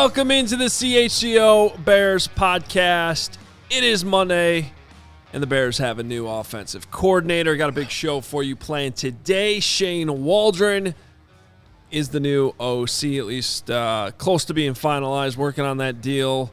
Welcome into the CHGO Bears Podcast. It is Monday, and the Bears have a new offensive coordinator. Got a big show for you planned today. Shane Waldron is the new OC, at least close to being finalized, working on that deal.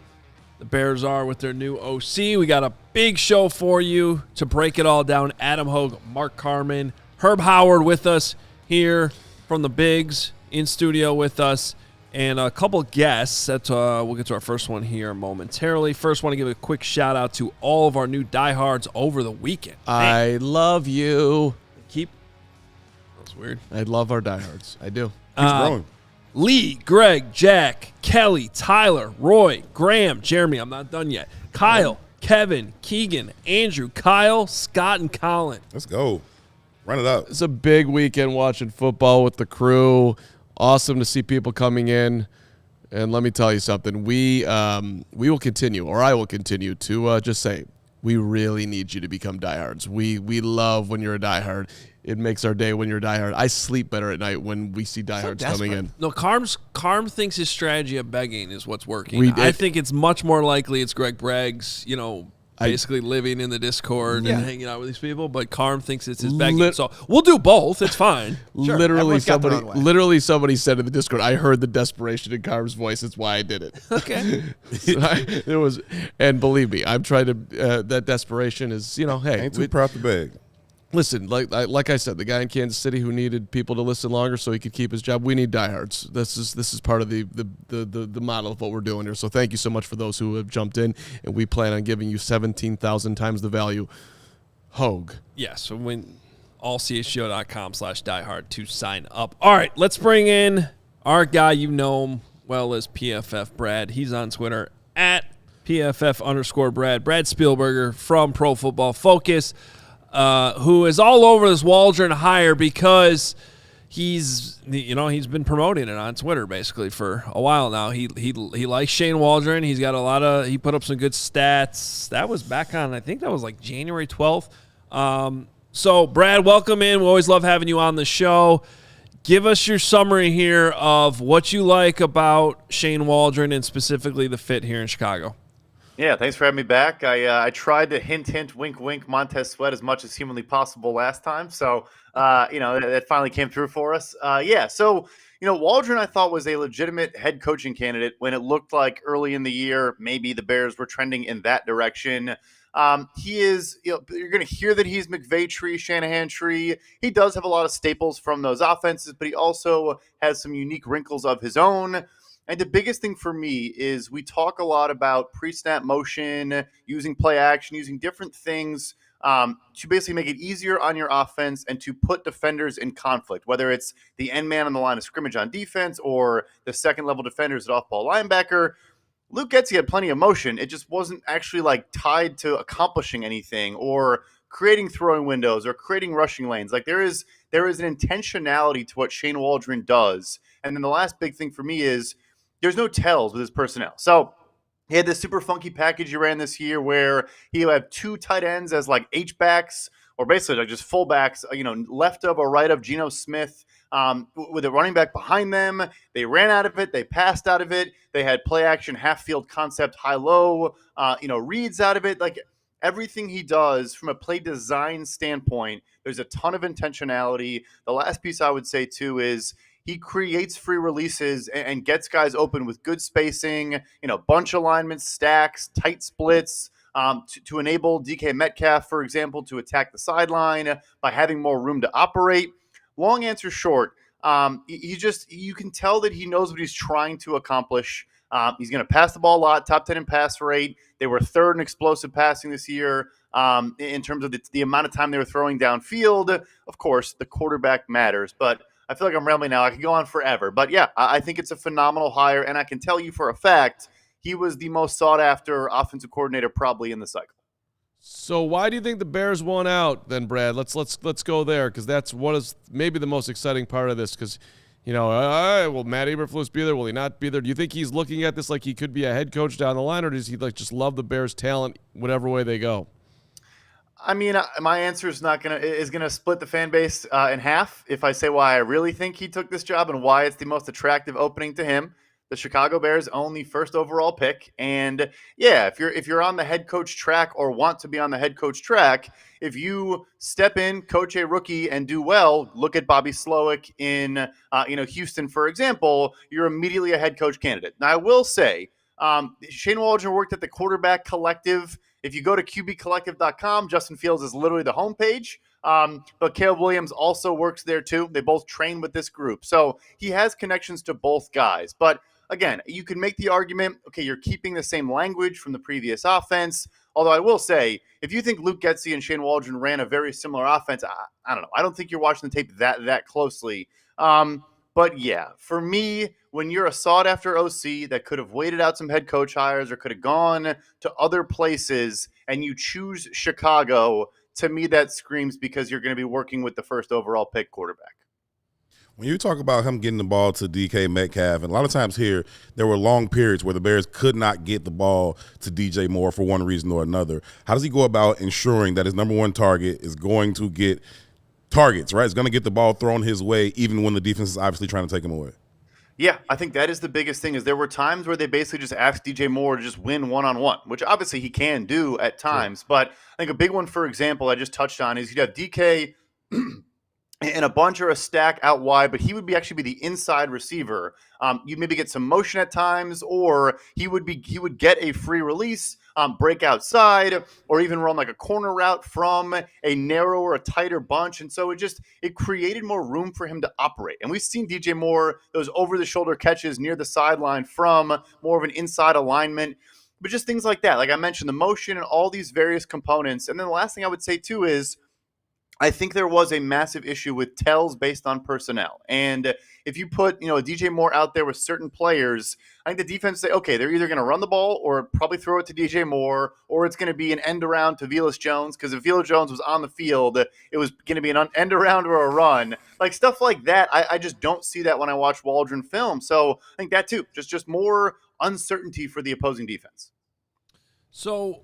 The Bears are with their new OC. We got a big show for you to break it all down. Adam Hoge, Mark Carman, Herb Howard with us here from the Bigs in studio with us. And a couple guests. We'll get to our first one here momentarily. First, want to give a quick shout out to all of our new diehards over the weekend. I love you. That's weird. I love our diehards. I do. Keeps growing. Lee, Greg, Jack, Kelly, Tyler, Roy, Graham, Jeremy. I'm not done yet. Kyle, Kevin, Keegan, Andrew, Kyle, Scott, and Colin. Let's go. Run it up. It's a big weekend watching football with the crew. Awesome to see people coming in. And let me tell you something. We will continue, or I will continue to just say, we really need you to become diehards. We love when you're a diehard. It makes our day when you're a diehard. I sleep better at night when we see diehards coming in. No, Carm thinks his strategy of begging is what's working. I think it's much more likely it's Greg Bragg's, basically living in the Discord and hanging out with these people, but Carm thinks it's his begging. So we'll do both. It's fine. Sure. Literally somebody said in the Discord, I heard the desperation in Carm's voice. That's why I did it. Okay. And believe me, I'm trying to, that desperation is, hey. Ain't too proud to beg. Listen, like I said, the guy in Kansas City who needed people to listen longer so he could keep his job. We need diehards. This is part of the model of what we're doing here. So thank you so much for those who have jumped in, and we plan on giving you 17,000 times the value. Hoge. Yes. So when allchgo.com/diehard to sign up. All right, let's bring in our guy. You know him well as PFF Brad. He's on Twitter at PFF_Brad. Brad Spielberger from Pro Football Focus. Who is all over this Waldron hire because he's been promoting it on Twitter basically for a while now. He likes Shane Waldron. He's got he put up some good stats. That was back on, I think that was like January 12th. So Brad, welcome in. We always love having you on the show. Give us your summary here of what you like about Shane Waldron and specifically the fit here in Chicago. Yeah, thanks for having me back. I tried to hint, wink, wink, Montez Sweat as much as humanly possible last time. So, that finally came through for us. So, Waldron I thought was a legitimate head coaching candidate when it looked like early in the year maybe the Bears were trending in that direction. He is, you're going to hear that he's McVay tree, Shanahan tree. He does have a lot of staples from those offenses, but he also has some unique wrinkles of his own. And the biggest thing for me is we talk a lot about pre-snap motion, using play action, using different things to basically make it easier on your offense and to put defenders in conflict, whether it's the end man on the line of scrimmage on defense or the second-level defenders at off-ball linebacker. Luke Getsy had plenty of motion. It just wasn't actually tied to accomplishing anything or creating throwing windows or creating rushing lanes. There is an intentionality to what Shane Waldron does. And then the last big thing for me is there's no tells with his personnel. So he had this super funky package he ran this year where he would have two tight ends as H-backs or basically just fullbacks, left of or right of Geno Smith with a running back behind them. They ran out of it. They passed out of it. They had play action, half field concept, high-low, reads out of it. Everything he does from a play design standpoint, there's a ton of intentionality. The last piece I would say too is he creates free releases and gets guys open with good spacing, bunch alignments, stacks, tight splits to enable DK Metcalf, for example, to attack the sideline by having more room to operate. Long answer short, you can tell that he knows what he's trying to accomplish. He's going to pass the ball a lot, top 10 in pass rate. They were third in explosive passing this year in terms of the amount of time they were throwing downfield. Of course, the quarterback matters, but I feel like I'm rambling now. I could go on forever. But, yeah, I think it's a phenomenal hire, and I can tell you for a fact he was the most sought-after offensive coordinator probably in the cycle. So why do you think the Bears won out then, Brad? Let's go there because that's what is maybe the most exciting part of this because, will Matt Eberflus be there? Will he not be there? Do you think he's looking at this like he could be a head coach down the line, or does he just love the Bears' talent whatever way they go? I mean, my answer is gonna split the fan base in half if I say why I really think he took this job and why it's the most attractive opening to him. The Chicago Bears own the first overall pick. And yeah, if you're on the head coach track or want to be on the head coach track, if you step in, coach a rookie, and do well, look at Bobby Slowick in Houston, for example, you're immediately a head coach candidate. Now, I will say, Shane Waldron worked at the quarterback collective. If you go to qbcollective.com, Justin Fields is literally the homepage. But Caleb Williams also works there too. They both train with this group. So he has connections to both guys. But again, you can make the argument, okay, you're keeping the same language from the previous offense. Although I will say, if you think Luke Getsy and Shane Waldron ran a very similar offense, I don't know. I don't think you're watching the tape that closely. But yeah, for me, when you're a sought-after OC that could have waited out some head coach hires or could have gone to other places and you choose Chicago, to me that screams because you're going to be working with the first overall pick quarterback. When you talk about him getting the ball to DK Metcalf, and a lot of times here, there were long periods where the Bears could not get the ball to DJ Moore for one reason or another. How does he go about ensuring that his number one target is going to get targets, right? It's going to get the ball thrown his way, even when the defense is obviously trying to take him away. Yeah, I think that is the biggest thing. Is there were times where they basically just asked DJ Moore to just win one-on-one, which obviously he can do at times. Sure. But I think a big one, for example, I just touched on is you'd have DK and a bunch or a stack out wide, but he would actually be the inside receiver. You'd maybe get some motion at times, or he would get a free release, break outside, or even run like a corner route from a narrower, a tighter bunch. And so it created more room for him to operate. And we've seen DJ Moore, those over-the-shoulder catches near the sideline from more of an inside alignment. But just things like that. Like I mentioned, the motion and all these various components. And then the last thing I would say, too, is I think there was a massive issue with tells based on personnel. And if you put, a DJ Moore out there with certain players, I think the defense say, okay, they're either going to run the ball or probably throw it to DJ Moore, or it's going to be an end around to Velus Jones, because if Velus Jones was on the field, it was going to be an end around or a run. Like stuff like that, I just don't see that when I watch Waldron film. So I think that too, just more uncertainty for the opposing defense. So,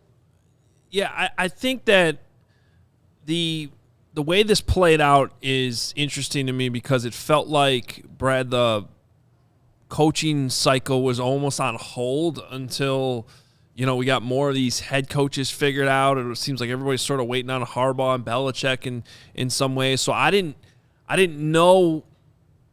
yeah, I think that the way this played out is interesting to me because it felt like, Brad, the coaching cycle was almost on hold until, we got more of these head coaches figured out. And it seems like everybody's sort of waiting on Harbaugh and Belichick in some ways. So I didn't know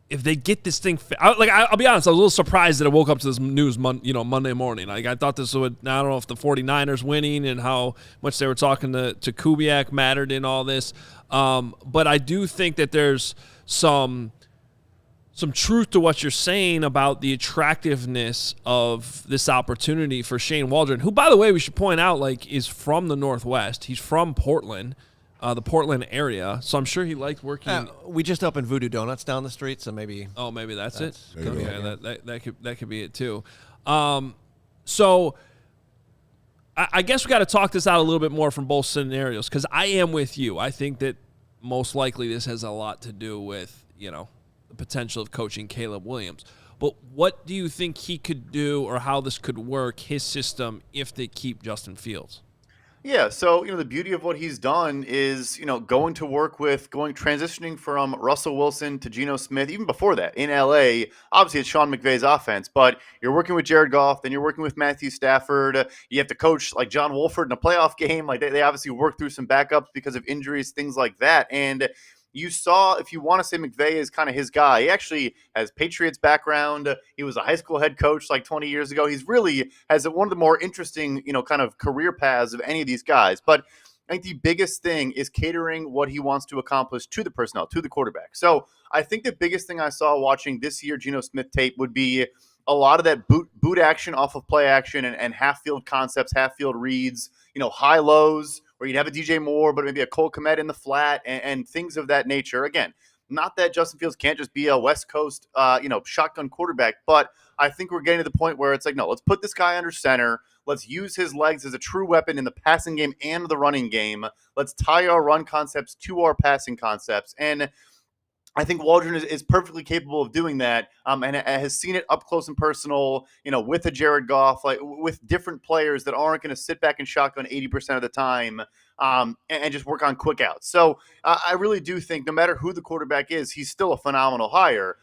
if they get this thing. I'll be honest, I was a little surprised that I woke up to this news Monday morning. Like I thought this would, I don't know if the 49ers winning and how much they were talking to Kubiak mattered in all this. But I do think that there's some truth to what you're saying about the attractiveness of this opportunity for Shane Waldron, who, by the way, we should point out, is from the Northwest. He's from Portland, the Portland area. So I'm sure he liked working. We just opened Voodoo Donuts down the street, so maybe. Oh, maybe that's it. Yeah, that could be it too. So I guess we got to talk this out a little bit more from both scenarios, because I am with you. I think that most likely this has a lot to do with, the potential of coaching Caleb Williams. But what do you think he could do, or how this could work, his system, if they keep Justin Fields? Yeah, so, the beauty of what he's done is, transitioning from Russell Wilson to Geno Smith, even before that, in LA. Obviously, it's Sean McVay's offense, but you're working with Jared Goff, then you're working with Matthew Stafford. You have to coach like John Wolford in a playoff game. Like they obviously worked through some backups because of injuries, things like that. And you saw, if you want to say McVay is kind of his guy, he actually has Patriots background. He was a high school head coach like 20 years ago. He's really has one of the more interesting, kind of career paths of any of these guys. But I think the biggest thing is catering what he wants to accomplish to the personnel, to the quarterback. So I think the biggest thing I saw watching this year Geno Smith tape would be a lot of that boot action off of play action and half-field concepts, half-field reads, high lows, where you'd have a DJ Moore, but maybe a Cole Kmet in the flat and things of that nature. Again, not that Justin Fields can't just be a West Coast, shotgun quarterback, but I think we're getting to the point where it's like, no, let's put this guy under center. Let's use his legs as a true weapon in the passing game and the running game. Let's tie our run concepts to our passing concepts. And I think Waldron is perfectly capable of doing that, and has seen it up close and personal, with a Jared Goff, like with different players that aren't going to sit back and shotgun 80% of the time, and just work on quick outs. So I really do think no matter who the quarterback is, he's still a phenomenal hire.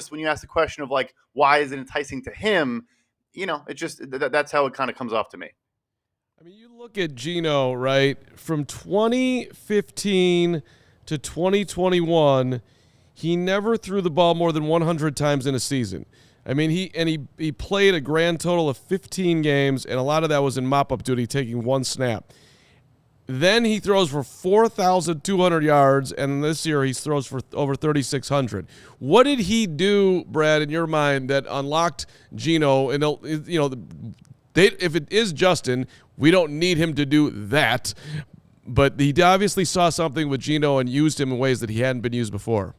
When you ask the question of like, why is it enticing to him? It just, that's how it kind of comes off to me. I mean, you look at Geno, right? From 2015 to 2021, he never threw the ball more than 100 times in a season. I mean, he played a grand total of 15 games, and a lot of that was in mop-up duty, taking one snap. Then he throws for 4,200 yards, and this year he throws for over 3,600. What did he do, Brad, in your mind, that unlocked Geno? And if it is Justin, we don't need him to do that. But he obviously saw something with Geno and used him in ways that he hadn't been used before.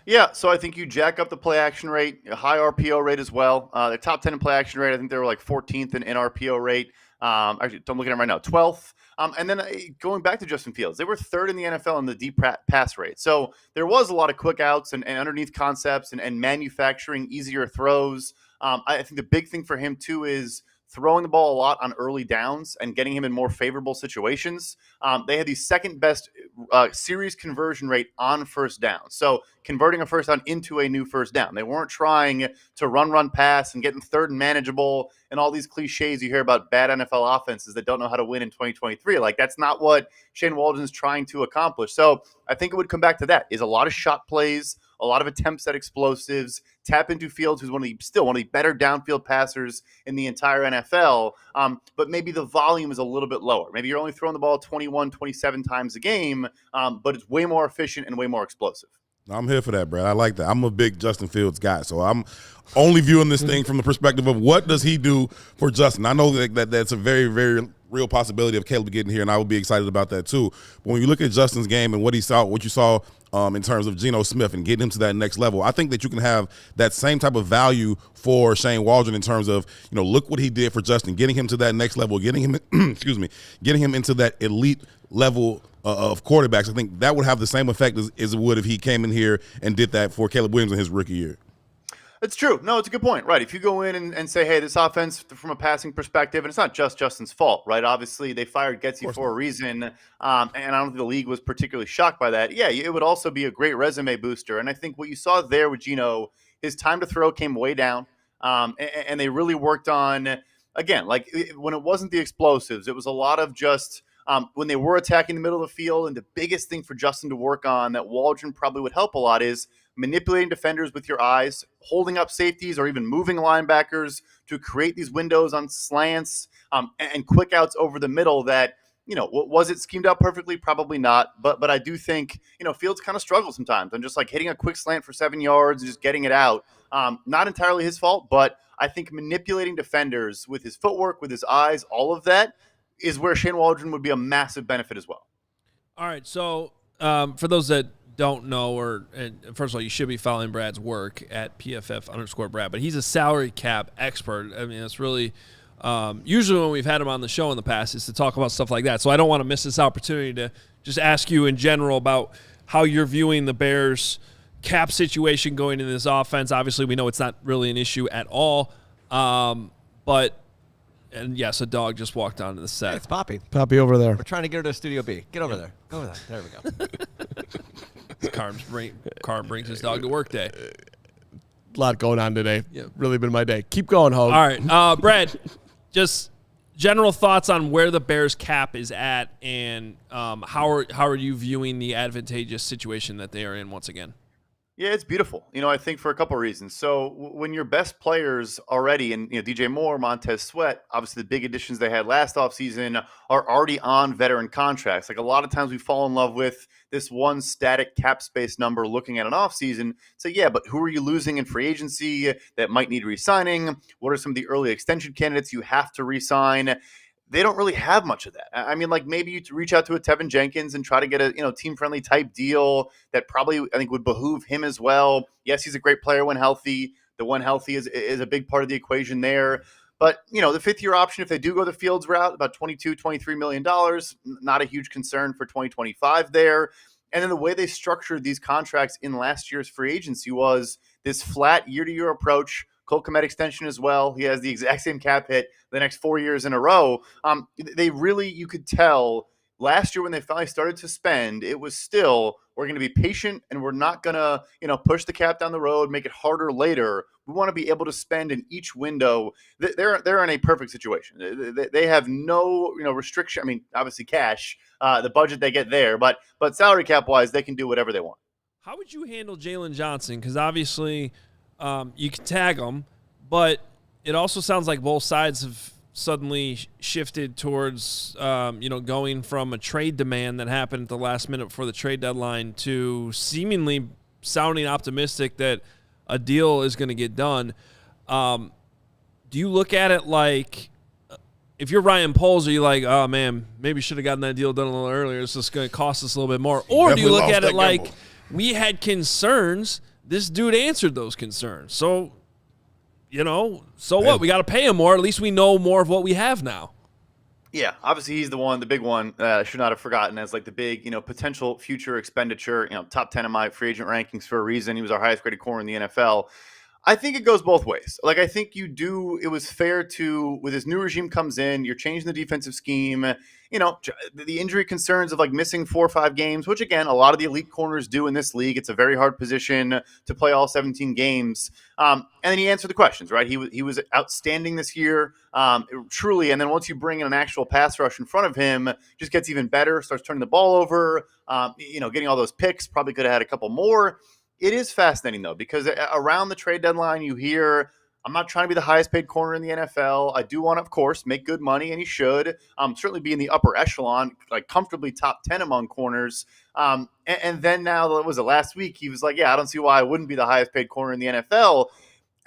Yeah, so I think you jack up the play action rate, a high RPO rate as well. The top 10 in play action rate, I think they were like 14th in RPO rate. Actually, I'm looking at them right now, 12th. And then going back to Justin Fields, they were third in the NFL in the deep pass rate. So there was a lot of quick outs and underneath concepts and manufacturing easier throws. I think the big thing for him, too, is throwing the ball a lot on early downs and getting him in more favorable situations. They had the second best series conversion rate on first down. So converting a first down into a new first down. They weren't trying to run, pass, and getting third and manageable and all these cliches you hear about bad NFL offenses that don't know how to win in 2023. Like, that's not what Shane Waldron is trying to accomplish. So I think it would come back to that, is a lot of shot plays, a lot of attempts at explosives, tap into Fields, who's one of the better downfield passers in the entire NFL. But maybe the volume is a little bit lower. Maybe you're only throwing the ball 21, 27 times a game, but it's way more efficient and way more explosive. I'm here for that, Brad. I like that. I'm a big Justin Fields guy, so I'm only viewing this thing from the perspective of what does he do for Justin. I know that that's a very, very real possibility of Caleb getting here, and I would be excited about that too. But when you look at Justin's game and what you saw in terms of Geno Smith and getting him to that next level, I think that you can have that same type of value for Shane Waldron in terms of, look what he did for Justin, getting him to that next level, getting him, getting him into that elite level of quarterbacks. I think that would have the same effect as it would if he came in here and did that for Caleb Williams in his rookie year. It's true. No, it's a good point. Right. If you go in and say, hey, this offense from a passing perspective, and it's not just Justin's fault, right? Obviously, they fired Getsy for a reason, and I don't think the league was particularly shocked by that. Yeah, it would also be a great resume booster. And I think what you saw there with Geno, his time to throw came way down, and they really worked on, again, like when it wasn't the explosives, it was a lot of just when they were attacking the middle of the field. And the biggest thing for Justin to work on that Waldron probably would help a lot is manipulating defenders with your eyes, holding up safeties, or even moving linebackers to create these windows on slants and quick outs over the middle that, was it schemed out perfectly? Probably not. But I do think, Fields kind of struggles sometimes. And just like hitting a quick slant for 7 yards and just getting it out. Not entirely his fault, but I think manipulating defenders with his footwork, with his eyes, all of that is where Shane Waldron would be a massive benefit as well. All right. So for those that don't know, first of all, you should be following Brad's work at PFF_Brad, but he's a salary cap expert. I mean, it's really usually when we've had him on the show in the past is to talk about stuff like that. So I don't want to miss this opportunity to just ask you in general about how you're viewing the Bears cap situation going into this offense. Obviously, we know it's not really an issue at all, but. And yes, a dog just walked onto the set. Hey, it's Poppy. Poppy over there. We're trying to get her to Studio B. Get over there. Go over there. There we go. Carm brings his dog to work day. A lot going on today. Yeah. Really been my day. Keep going, Hoge. All right. Brad, just general thoughts on where the Bears cap is at and how are you viewing the advantageous situation that they are in once again? Yeah, it's beautiful. I think for a couple of reasons. So when your best players already, and DJ Moore, Montez Sweat, obviously the big additions they had last offseason are already on veteran contracts. Like a lot of times we fall in love with this one static cap space number looking at an offseason. So yeah, but who are you losing in free agency that might need re-signing? What are some of the early extension candidates you have to re-sign? They don't really have much of that. I mean, like maybe you reach out to a Tevin Jenkins and try to get a team-friendly type deal that probably I think would behoove him as well. Yes, he's a great player when healthy. The when healthy is a big part of the equation there. But, the fifth-year option, if they do go the Fields route, about $22, $23 million, not a huge concern for 2025 there. And then the way they structured these contracts in last year's free agency was this flat year-to-year approach. Cole Kmet extension as well. He has the exact same cap hit the next 4 years in a row. They really, you could tell last year when they finally started to spend, it was still, we're going to be patient and we're not going to, push the cap down the road, make it harder later. We want to be able to spend in each window. They're in a perfect situation. They have no, restriction. I mean, obviously cash, the budget they get there, but salary cap wise, they can do whatever they want. How would you handle Jaylen Johnson? Because obviously you can tag him, but it also sounds like both sides have suddenly shifted towards, going from a trade demand that happened at the last minute before the trade deadline to seemingly sounding optimistic that a deal is going to get done. Do you look at it like, if you're Ryan Poles, are you like, oh, man, maybe should have gotten that deal done a little earlier. It's just going to cost us a little bit more. Or do you look at it like, we had concerns. This dude answered those concerns. So, what? We got to pay him more. At least we know more of what we have now. Yeah, obviously he's the big one. I should not have forgotten as like the big, potential future expenditure. Top 10 of my free agent rankings for a reason. He was our highest graded corner in the NFL. I think it goes both ways. Like, I think it was fair to, with this new regime comes in, you're changing the defensive scheme, the injury concerns of like missing 4 or 5 games, which again, a lot of the elite corners do in this league. It's a very hard position to play all 17 games. And then he answered the questions, right? He was outstanding this year, truly. And then once you bring in an actual pass rush in front of him, just gets even better, starts turning the ball over, getting all those picks, probably could have had a couple more. It is fascinating, though, because around the trade deadline, you hear, I'm not trying to be the highest paid corner in the NFL. I do want to, of course, make good money, and he should certainly be in the upper echelon, like comfortably top 10 among corners. And then now, was it last week? He was like, yeah, I don't see why I wouldn't be the highest paid corner in the NFL.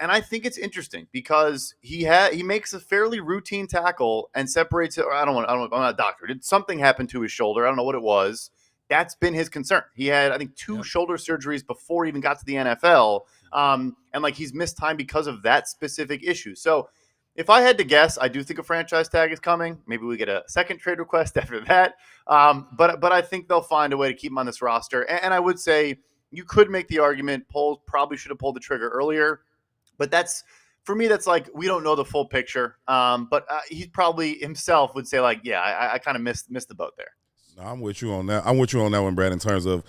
And I think it's interesting because he makes a fairly routine tackle and separates it. Or I'm not a doctor. Did something happen to his shoulder? I don't know what it was. That's been his concern. He had, I think, 2 shoulder surgeries before he even got to the NFL. And like he's missed time because of that specific issue. So if I had to guess, I do think a franchise tag is coming. Maybe we get a second trade request after that. But I think they'll find a way to keep him on this roster. And I would say you could make the argument Poles probably should have pulled the trigger earlier. But for me, that's like, we don't know the full picture. But he probably himself would say like, yeah, I kind of missed the boat there. I'm with you on that. I'm with you on that one, Brad, in terms of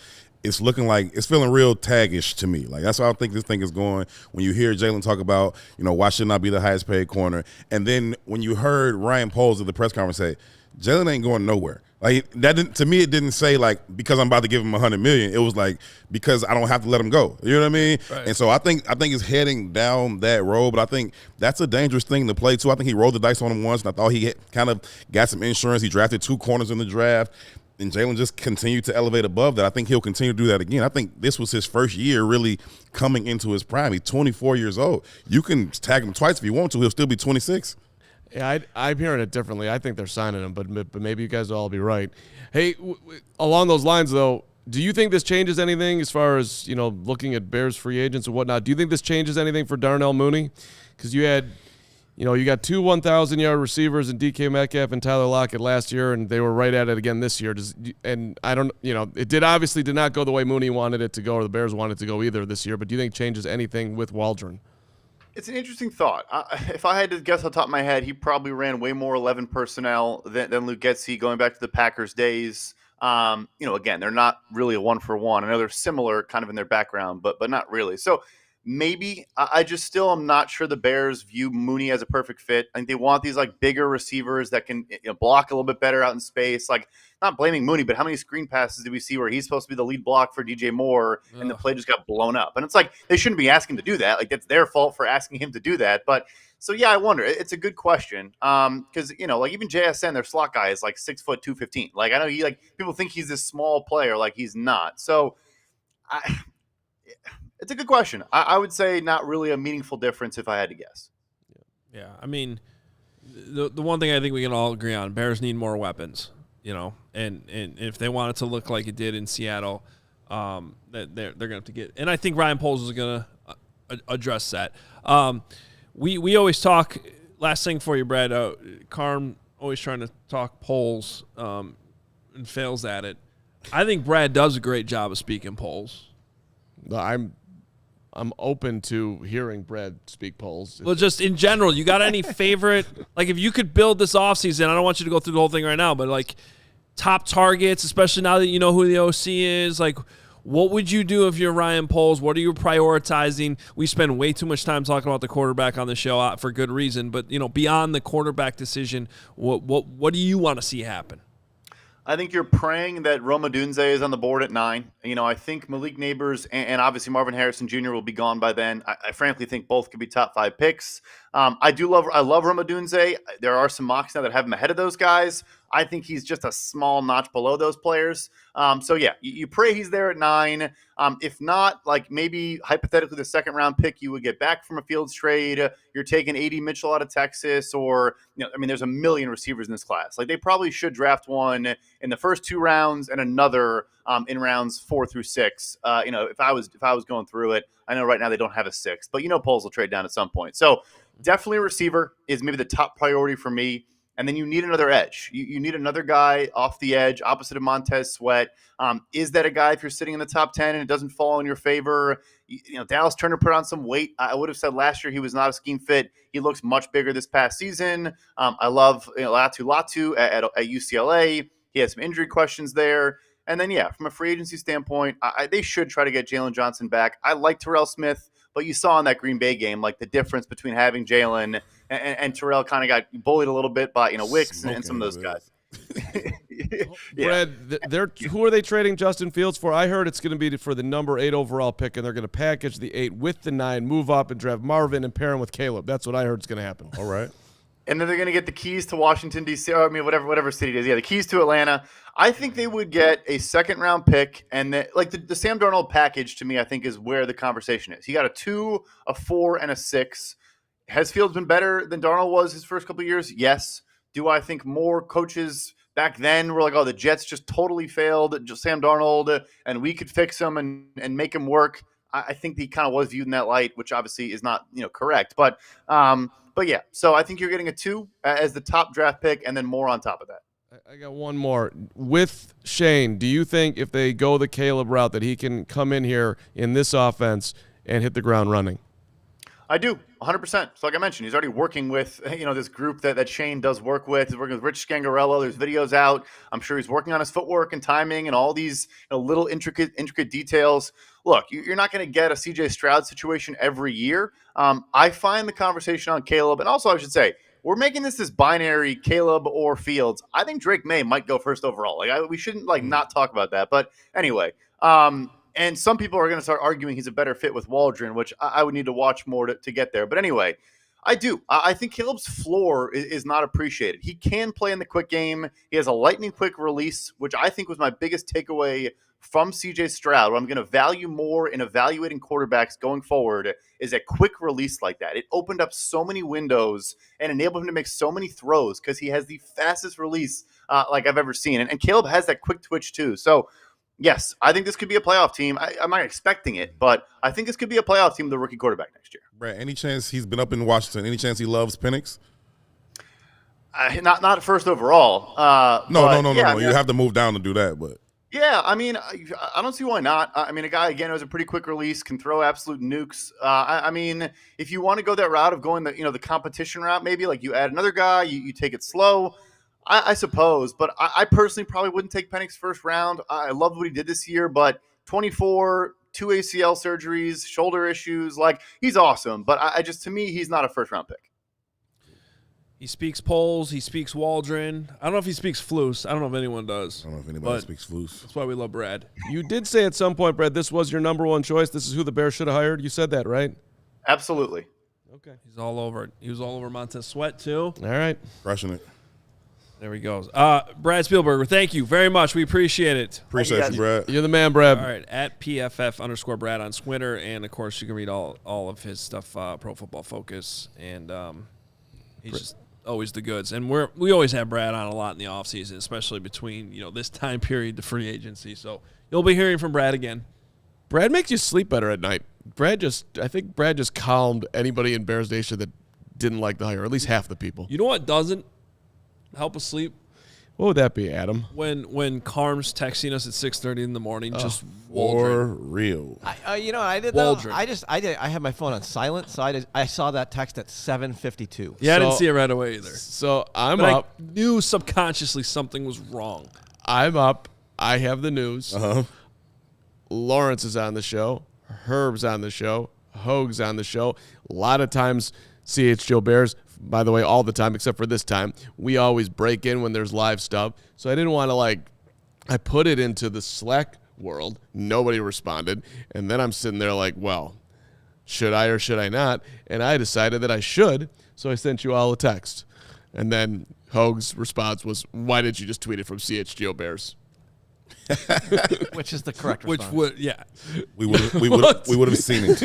it's looking like it's feeling real taggish to me. Like, that's how I think this thing is going. When you hear Jaylen talk about, why should not be the highest paid corner? And then when you heard Ryan Poles at the press conference say, Jaylen ain't going nowhere. Like, that didn't, to me, it didn't say like, because I'm about to give him $100 million. It was like, because I don't have to let him go. You know what I mean? Right. And so I think it's heading down that road, but I think that's a dangerous thing to play too. I think he rolled the dice on him once, and I thought he kind of got some insurance. He drafted 2 corners in the draft. And Jaylen just continued to elevate above that. I think he'll continue to do that again. I think this was his first year really coming into his prime. He's 24 years old. You can tag him twice if you want to. He'll still be 26. Yeah, I'm hearing it differently. I think they're signing him, but maybe you guys will all be right. Hey, along those lines, though, do you think this changes anything as far as, looking at Bears free agents and whatnot? Do you think this changes anything for Darnell Mooney? Because you had – you got 2 1,000-yard receivers in DK Metcalf and Tyler Lockett last year, and they were right at it again this year. And I don't, it obviously did not go the way Mooney wanted it to go or the Bears wanted it to go either this year. But do you think it changes anything with Waldron? It's an interesting thought. If I had to guess off the top of my head, he probably ran way more 11 personnel than Luke Getsy going back to the Packers days. Again, they're not really a 1-for-1. I know they're similar kind of in their background, but not really. So maybe I just still am not sure the Bears view Mooney as a perfect fit. I think they want these like bigger receivers that can block a little bit better out in space. Like, not blaming Mooney, but how many screen passes did we see where he's supposed to be the lead block for DJ Moore and the play just got blown up? And it's like, they shouldn't be asking him to do that. Like, that's their fault for asking him to do that. But so, yeah, I wonder. It's a good question. Because, like even JSN, their slot guy is like 6 foot 215. Like, I know people think he's this small player. Like, he's not. So it's a good question. I would say not really a meaningful difference if I had to guess. Yeah, I mean, the one thing I think we can all agree on, Bears need more weapons, and if they want it to look like it did in Seattle, that they're going to have to get. And I think Ryan Poles is going to address that. We always talk, last thing for you, Brad, Carm always trying to talk Poles and fails at it. I think Brad does a great job of speaking Poles. I'm open to hearing Brad speak Poles. Well, just in general, you got any favorite? Like, if you could build this offseason, I don't want you to go through the whole thing right now, but like, top targets, especially now that you know who the OC is? Like, what would you do if you're Ryan Poles? What are you prioritizing? We spend way too much time talking about the quarterback on the show for good reason, but beyond the quarterback decision, what do you want to see happen? I think you're praying that Rome Odunze is on the board at 9. I think Malik Neighbors and obviously Marvin Harrison Jr. will be gone by then. I frankly think both could be top 5 picks. I love Rome Odunze. There are some mocks now that have him ahead of those guys. I think he's just a small notch below those players. You pray he's there at 9. If not, like maybe hypothetically the second round pick you would get back from a Fields trade. You're taking A.D. Mitchell out of Texas, or there's a million receivers in this class. Like they probably should draft one in the first 2 rounds and another in rounds 4 through 6. If I was going through it, I know right now they don't have a 6th, but Poles will trade down at some point. So definitely a receiver is maybe the top priority for me. And then you need another edge. You need another guy off the edge, opposite of Montez Sweat. Is that a guy if you're sitting in the top 10 and it doesn't fall in your favor? Dallas Turner put on some weight. I would have said last year he was not a scheme fit. He looks much bigger this past season. I love Latu at UCLA. He has some injury questions there. And then, from a free agency standpoint, they should try to get Jaylen Johnson back. I like Terrell Smith. But you saw in that Green Bay game, like the difference between having Jaylen and Terrell kind of got bullied a little bit by Wicks and some of those guys. Brad, who are they trading Justin Fields for? I heard it's going to be for the number 8 overall pick, and they're going to package the 8 with the 9, move up and draft Marvin and pair him with Caleb. That's what I heard is going to happen. All right. And then they're going to get the keys to Washington, D.C., or whatever city it is. Yeah, the keys to Atlanta. I think they would get a second-round pick. And the Sam Darnold package, to me, I think is where the conversation is. He got a 2, a 4, and a 6. Has Fields been better than Darnold was his first couple of years? Yes. Do I think more coaches back then were like, oh, the Jets just totally failed Sam Darnold, and we could fix him and make him work? I think he kind of was viewed in that light, which obviously is not correct. But yeah, so I think you're getting a 2 as the top draft pick, and then more on top of that. I got one more. With Shane, do you think if they go the Caleb route that he can come in here in this offense and hit the ground running? I do, 100%. So like I mentioned, he's already working with this group that Shane does work with. He's working with Rich Scangarello. There's videos out. I'm sure he's working on his footwork and timing and all these little intricate details. Look, you're not going to get a CJ Stroud situation every year. I find the conversation on Caleb, and also I should say, we're making this binary Caleb or Fields. I think Drake May might go first overall. We shouldn't not talk about that. But anyway, and some people are going to start arguing he's a better fit with Waldron, which I would need to watch more to get there. But anyway, I do. I think Caleb's floor is not appreciated. He can play in the quick game. He has a lightning quick release, which I think was my biggest takeaway from CJ Stroud. What I'm going to value more in evaluating quarterbacks going forward is a quick release like that. It opened up so many windows and enabled him to make so many throws because he has the fastest release like I've ever seen. And Caleb has that quick twitch too. So yes, I think this could be a playoff team. I'm not expecting it, but I think this could be a playoff team with a rookie quarterback next year. Brad, any chance he's been up in Washington? Any chance he loves Penix? Not first overall. No. You have to move down to do that, but. Yeah, I mean, I don't see why not. I mean, a guy, again, who has a pretty quick release, can throw absolute nukes. I mean, if you want to go that route of going the competition route, maybe like you add another guy, you take it slow, I suppose. But I personally probably wouldn't take Penix first round. I love what he did this year, but 24, 2 ACL surgeries, shoulder issues, he's awesome. But to me, he's not a first round pick. He speaks Poles. He speaks Waldron. I don't know if he speaks Flus. I don't know if anyone does. I don't know if anybody speaks Flus. That's why we love Brad. You did say at some point, Brad, this was your number 1 choice. This is who the Bears should have hired. You said that, right? Absolutely. Okay. He's all over it. He was all over Montez Sweat, too. All right. Crushing it. There he goes. Brad Spielberger, thank you very much. We appreciate it. Appreciate you, Brad. You're the man, Brad. All right, at PFF_Brad on Twitter. And, of course, you can read all of his stuff, Pro Football Focus. And he's just always the goods. And we always have Brad on a lot in the offseason, especially between this time period to free agency. So you'll be hearing from Brad again. Brad makes you sleep better at night. I think Brad just calmed anybody in Bears Nation that didn't like the hire, or at least half the people. You know what doesn't help us sleep? What would that be, Adam? When Carm's texting us at 6:30 in the morning, just for Waldron. real. I did Waldron. I had my phone on silent, so I saw that text at 7:52. Yeah, I didn't see it right away either. So I'm but up. I knew subconsciously something was wrong. I'm up. I have the news. Uh-huh. Lawrence is on the show. Herb's on the show. Hoge's on the show. A lot of times, CHGO Bears, by the way, all the time except for this time, we always break in when there's live stuff. So I didn't want to I put it into the Slack world. Nobody responded. And then I'm sitting there like, well, should I or should I not? And I decided that I should. So I sent you all a text. And then Hoge's response was, why did you just tweet it from CHGO Bears? Which is the correct response. Which would, yeah. We would have seen it.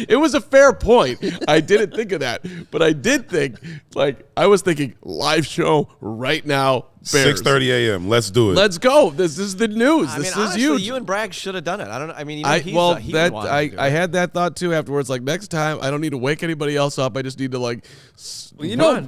It was a fair point. I didn't think of that. But I did think, I was thinking live show right now. Bears. 6:30 a.m. Let's do it. Let's go. This is the news. I This mean, is honestly, huge. you and Bragg should have done it. I don't know. I mean, I had that thought too afterwards. Next time, I don't need to wake anybody else up. I just need to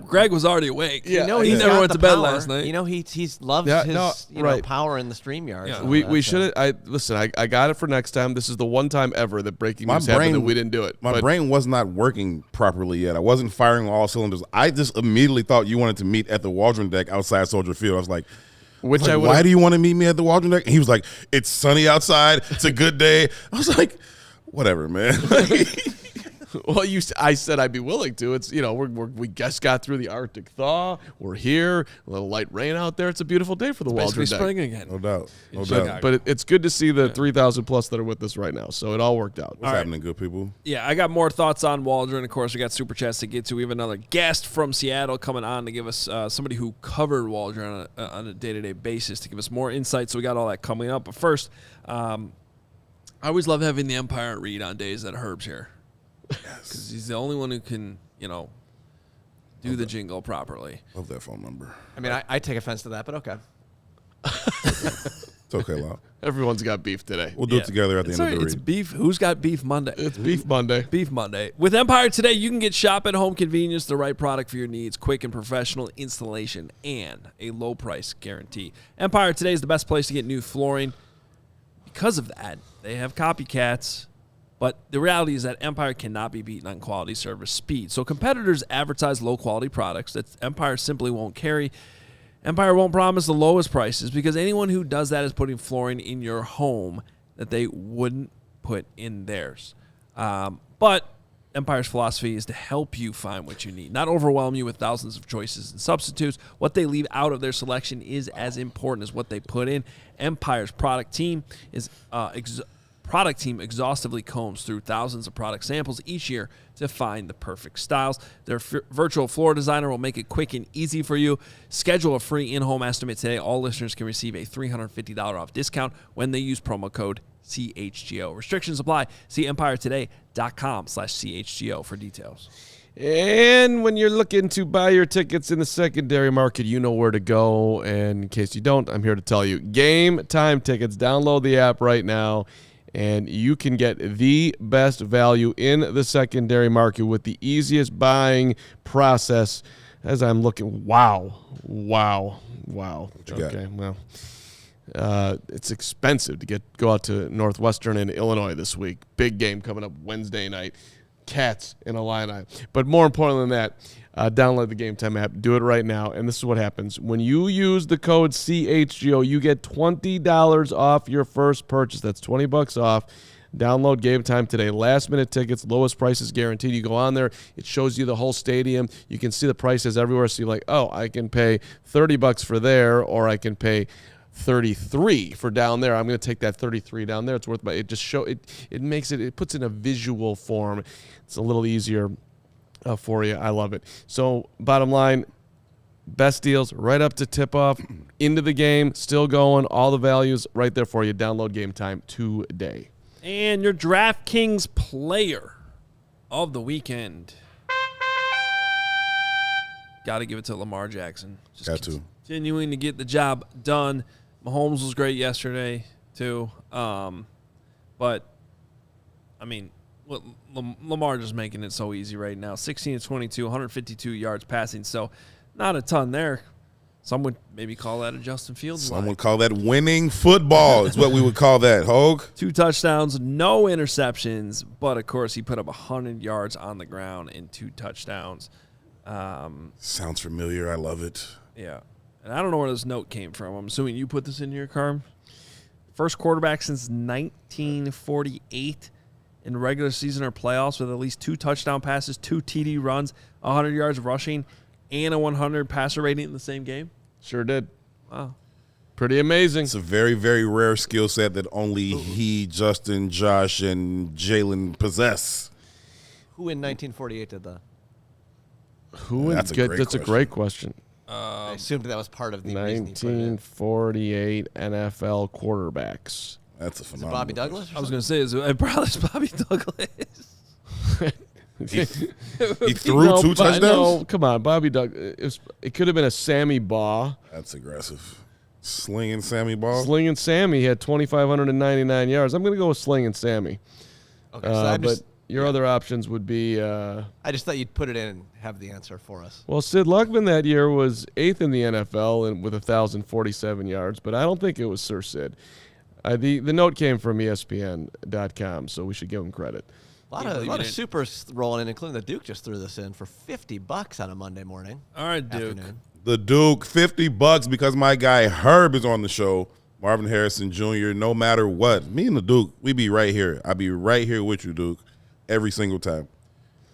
Greg was already awake. Yeah, he he's never got went the to bed power. last night. He's loved his right. power in the StreamYard. Yeah. So We should. Listen. I got it for next time. This is the one time ever that breaking news happened that we didn't do it. My brain was not working properly yet. I wasn't firing on all cylinders. I just immediately thought you wanted to meet at the Waldron deck outside Soldier Field. I was like, why do you want to meet me at the Waldron deck? And he was like, it's sunny outside. It's a good day. I was like, whatever, man. Well, I said I'd be willing to. It's we just got through the Arctic thaw. We're here. A little light rain out there. It's a beautiful day for the Waldron Basically deck. spring again. No doubt. No But- doubt. But it's good to see the 3,000 plus that are with us right now. So it all worked out. What's happening, good people? Yeah, I got more thoughts on Waldron. Of course, we got Super Chats to get to. We have another guest from Seattle coming on to give us somebody who covered Waldron on a day-to-day basis to give us more insight. So we got all that coming up. But first, I always love having the Empire read on days that Herb's here. Because he's the only one who can, do the jingle properly. Love that phone number. I mean, I take offense to that, but okay. It's okay, Lau. Everyone's got beef today. We'll do it together at the end of the It's read. beef. Who's got beef Monday? It's Beef Monday. Beef Monday. With Empire today, you can get shop at home convenience, the right product for your needs, quick and professional installation, and a low price guarantee. Empire today is the best place to get new flooring. Because of that, they have copycats. But the reality is that Empire cannot be beaten on quality, service, speed. So competitors advertise low-quality products that Empire simply won't carry. Empire won't promise the lowest prices because anyone who does that is putting flooring in your home that they wouldn't put in theirs. But Empire's philosophy is to help you find what you need, not overwhelm you with thousands of choices and substitutes. What they leave out of their selection is as important as what they put in. Empire's product team exhaustively combs through thousands of product samples each year to find the perfect styles. Their virtual floor designer will make it quick and easy for you. Schedule a free in-home estimate today. All listeners can receive a $350 off discount when they use promo code CHGO. Restrictions apply. See empiretoday.com/CHGO for details. And when you're looking to buy your tickets in the secondary market, you know where to go. And in case you don't, I'm here to tell you. Game Time Tickets. Download the app right now. And you can get the best value in the secondary market with the easiest buying process. As I'm looking, wow. Okay, well, it's expensive to go out to Northwestern and Illinois this week. Big game coming up Wednesday night. Cats in Illini. But more important than that, download the Game Time app. Do it right now. And this is what happens. When you use the code CHGO, you get $20 off your first purchase. That's $20 off. Download Game Time today. Last-minute tickets, lowest prices guaranteed. You go on there. It shows you the whole stadium. You can see the prices everywhere. So you're like, oh, I can pay $30 for there, or I can pay $33 for down there. I'm going to take that $33 down there. It's worth it. Just show it. It makes it. It puts in a visual form. It's a little easier for you. I love it. So bottom line, best deals right up to tip off into the game. Still going. All the values right there for you. Download Game Time today. And your DraftKings player of the weekend. Got to give it to Lamar Jackson. Continuing to get the job done. Mahomes was great yesterday, too. But, I mean, Lamar just making it so easy right now. 16-22, 152 yards passing. So, not a ton there. Some would maybe call that a Justin Fields line. Some would call that winning football is what we would call that, Hoge. 2 touchdowns, no interceptions. But, of course, he put up 100 yards on the ground in 2 touchdowns. Sounds familiar. I love it. Yeah. and I don't know where this note came from. I'm assuming you put this in here, Carm. First quarterback since 1948 in regular season or playoffs with at least 2 touchdown passes, 2 TD runs, 100 yards rushing, and a 100 passer rating in the same game. Sure did. Wow. Pretty amazing. It's a very, very rare skill set that only he, Justin, Josh, and Jaylen possess. Who in 1948 did that? That's a great question. I assumed that was part of the reason he put it in. 1948 NFL quarterbacks. That's a Is it phenomenal. Bobby Douglas? I was going to say, it probably is Bobby Douglas. He threw 2 touchdowns? No, come on, Bobby Doug. It could have been a Sammy Baugh. That's aggressive. Slinging Sammy Ball. Slinging Sammy had 2,599 yards. I'm going to go with Slinging Sammy. Okay, so but your other options would be... I just thought you'd put it in and have the answer for us. Well, Sid Luckman that year was 8th in the NFL and with 1,047 yards, but I don't think it was Sir Sid. The note came from ESPN.com, so we should give him credit. A lot of supers rolling in, including the Duke just threw this in for $50 on a Monday morning. All right, Duke. Afternoon. The Duke, $50 because my guy Herb is on the show. Marvin Harrison Jr., no matter what. Me and the Duke, we be right here. I'll be right here with you, Duke, every single time.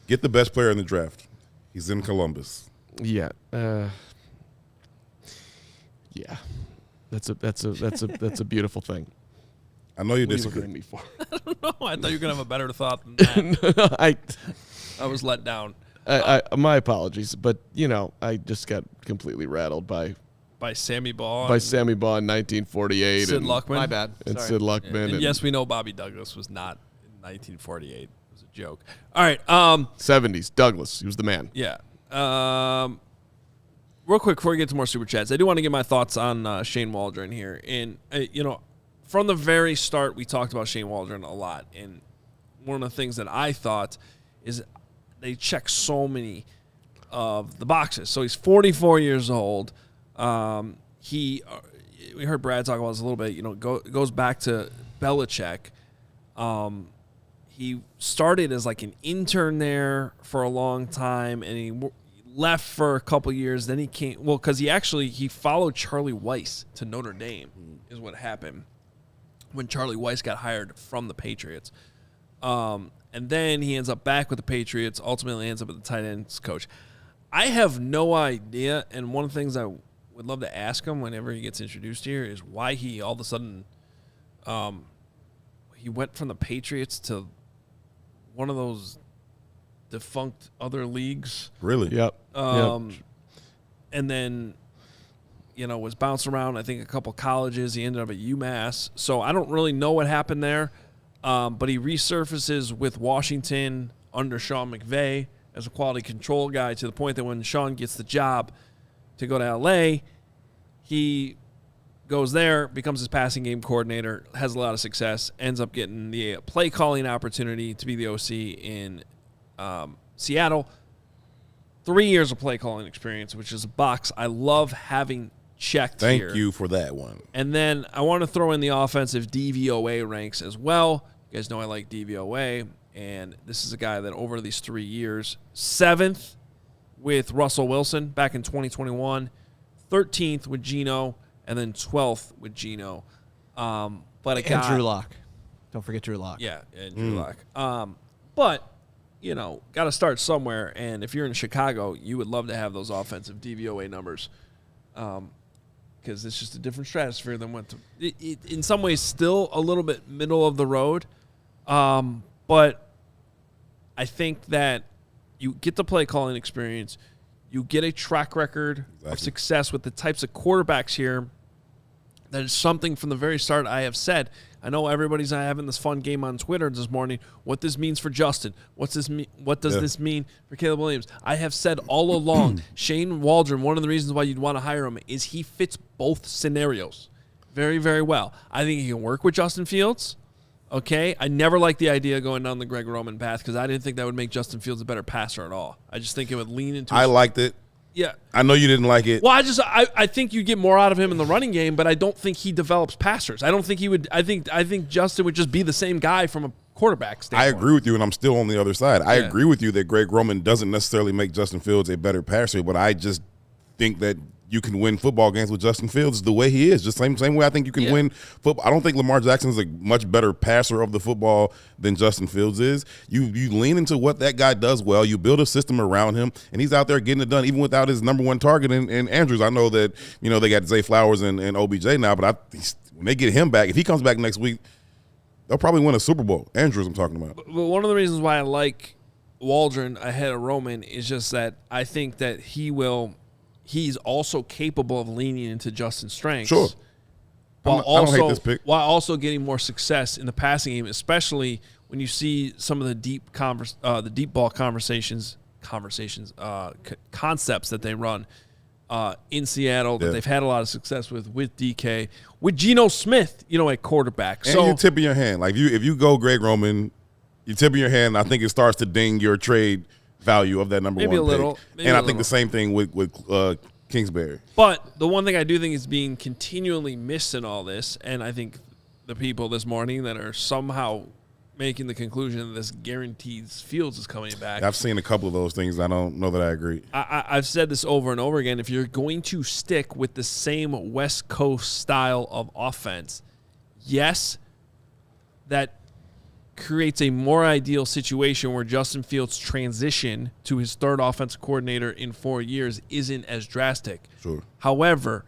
Get the best player in the draft. He's in Columbus. Yeah. Yeah. That's a beautiful thing. I know you What are you disagree. looking at me for? No, I thought you were going to have a better thought than that. I was let down. My apologies, but I just got completely rattled by Sammy Baugh. Sammy Baugh in 1948. Sid and, Luckman. My bad. And Sorry. Sid Luckman. And yes, we know Bobby Douglas was not in 1948. It was a joke. All right. 70s. Douglas. He was the man. Yeah. Real quick before we get to more super chats, I do want to get my thoughts on Shane Waldron here. And from the very start, we talked about Shane Waldron a lot. And one of the things that I thought is they check so many of the boxes. So he's 44 years old. We heard Brad talk about this a little bit. Goes back to Belichick. He started as like an intern there for a long time, and he left for a couple years. Then he came because he followed Charlie Weiss to Notre Dame is what happened when Charlie Weiss got hired from the Patriots. And then he ends up back with the Patriots, ultimately ends up as the tight ends coach. I have no idea, and one of the things I would love to ask him whenever he gets introduced here is why he all of a sudden he went from the Patriots to one of those defunct other leagues. Really? Yep. And then, was bounced around, I think, a couple colleges. He ended up at UMass. So I don't really know what happened there. But he resurfaces with Washington under Sean McVay as a quality control guy to the point that when Sean gets the job to go to L.A., he goes there, becomes his passing game coordinator, has a lot of success, ends up getting the play calling opportunity to be the OC in Seattle. 3 years of play calling experience, which is a box I love having checked here. Thank you for that one. And then I want to throw in the offensive DVOA ranks as well. You guys know I like DVOA, and this is a guy that over these 3 years, 7th with Russell Wilson back in 2021, 13th with Geno, and then 12th with Geno. And Drew Lock. Don't forget Drew Lock. Yeah, and Drew Lock. But got to start somewhere, and if you're in Chicago, you would love to have those offensive DVOA numbers. Because it's just a different stratosphere than what in some ways still a little bit middle of the road. But I think that you get the play calling experience, you get a track record of success with the types of quarterbacks here. That is something from the very start I have said. I know everybody's having this fun game on Twitter this morning. What this means for Justin? What does this mean for Caleb Williams? I have said all along, Shane Waldron, one of the reasons why you'd want to hire him is he fits both scenarios very, very well. I think he can work with Justin Fields. Okay, I never liked the idea of going down the Greg Roman path because I didn't think that would make Justin Fields a better passer at all. I just think it would lean into. I liked it. Yeah. I know you didn't like it. Well, I think you get more out of him in the running game, but I don't think he develops passers. I don't think he would. I think Justin would just be the same guy from a quarterback standpoint. I agree with you, and I'm still on the other side. I agree with you that Greg Roman doesn't necessarily make Justin Fields a better passer, but I just think that you can win football games with Justin Fields the way he is. Just same way I think you can win football. I don't think Lamar Jackson is a much better passer of the football than Justin Fields is. You lean into what that guy does well. You build a system around him, and he's out there getting it done even without his number one target in Andrews. I know that, they got Zay Flowers and OBJ now, but when they get him back, if he comes back next week, they'll probably win a Super Bowl. Andrews I'm talking about. But one of the reasons why I like Waldron ahead of Roman is just that I think that he's also capable of leaning into Justin's strengths. Sure. While I don't hate this pick. While also getting more success in the passing game, especially when you see some of the deep ball concepts that they run in Seattle that they've had a lot of success with DK, with Geno Smith, at quarterback. And you're tipping your hand. Like if you go Greg Roman, you're tipping your hand. I think it starts to ding your trade value of that number one pick. And I think the same thing with Kingsbury. But the one thing I do think is being continually missed in all this, and I think the people this morning that are somehow making the conclusion that this guarantees Fields is coming back. I've seen a couple of those things. I don't know that I agree. I've said this over and over again. If you're going to stick with the same West Coast style of offense, yes, that creates a more ideal situation where Justin Fields' transition to his third offensive coordinator in 4 years isn't as drastic. Sure. However,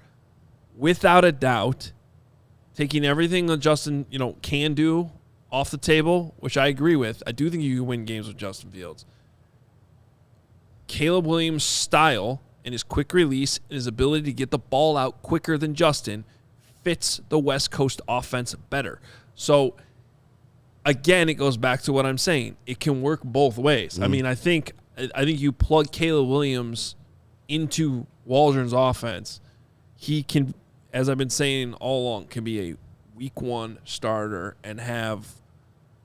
without a doubt, taking everything that Justin, can do off the table, which I agree with, I do think you can win games with Justin Fields. Caleb Williams' style and his quick release and his ability to get the ball out quicker than Justin fits the West Coast offense better. So, again, it goes back to what I'm saying. It can work both ways. I mean, I think you plug Caleb Williams into Waldron's offense, he can, as I've been saying all along, can be a week one starter and have,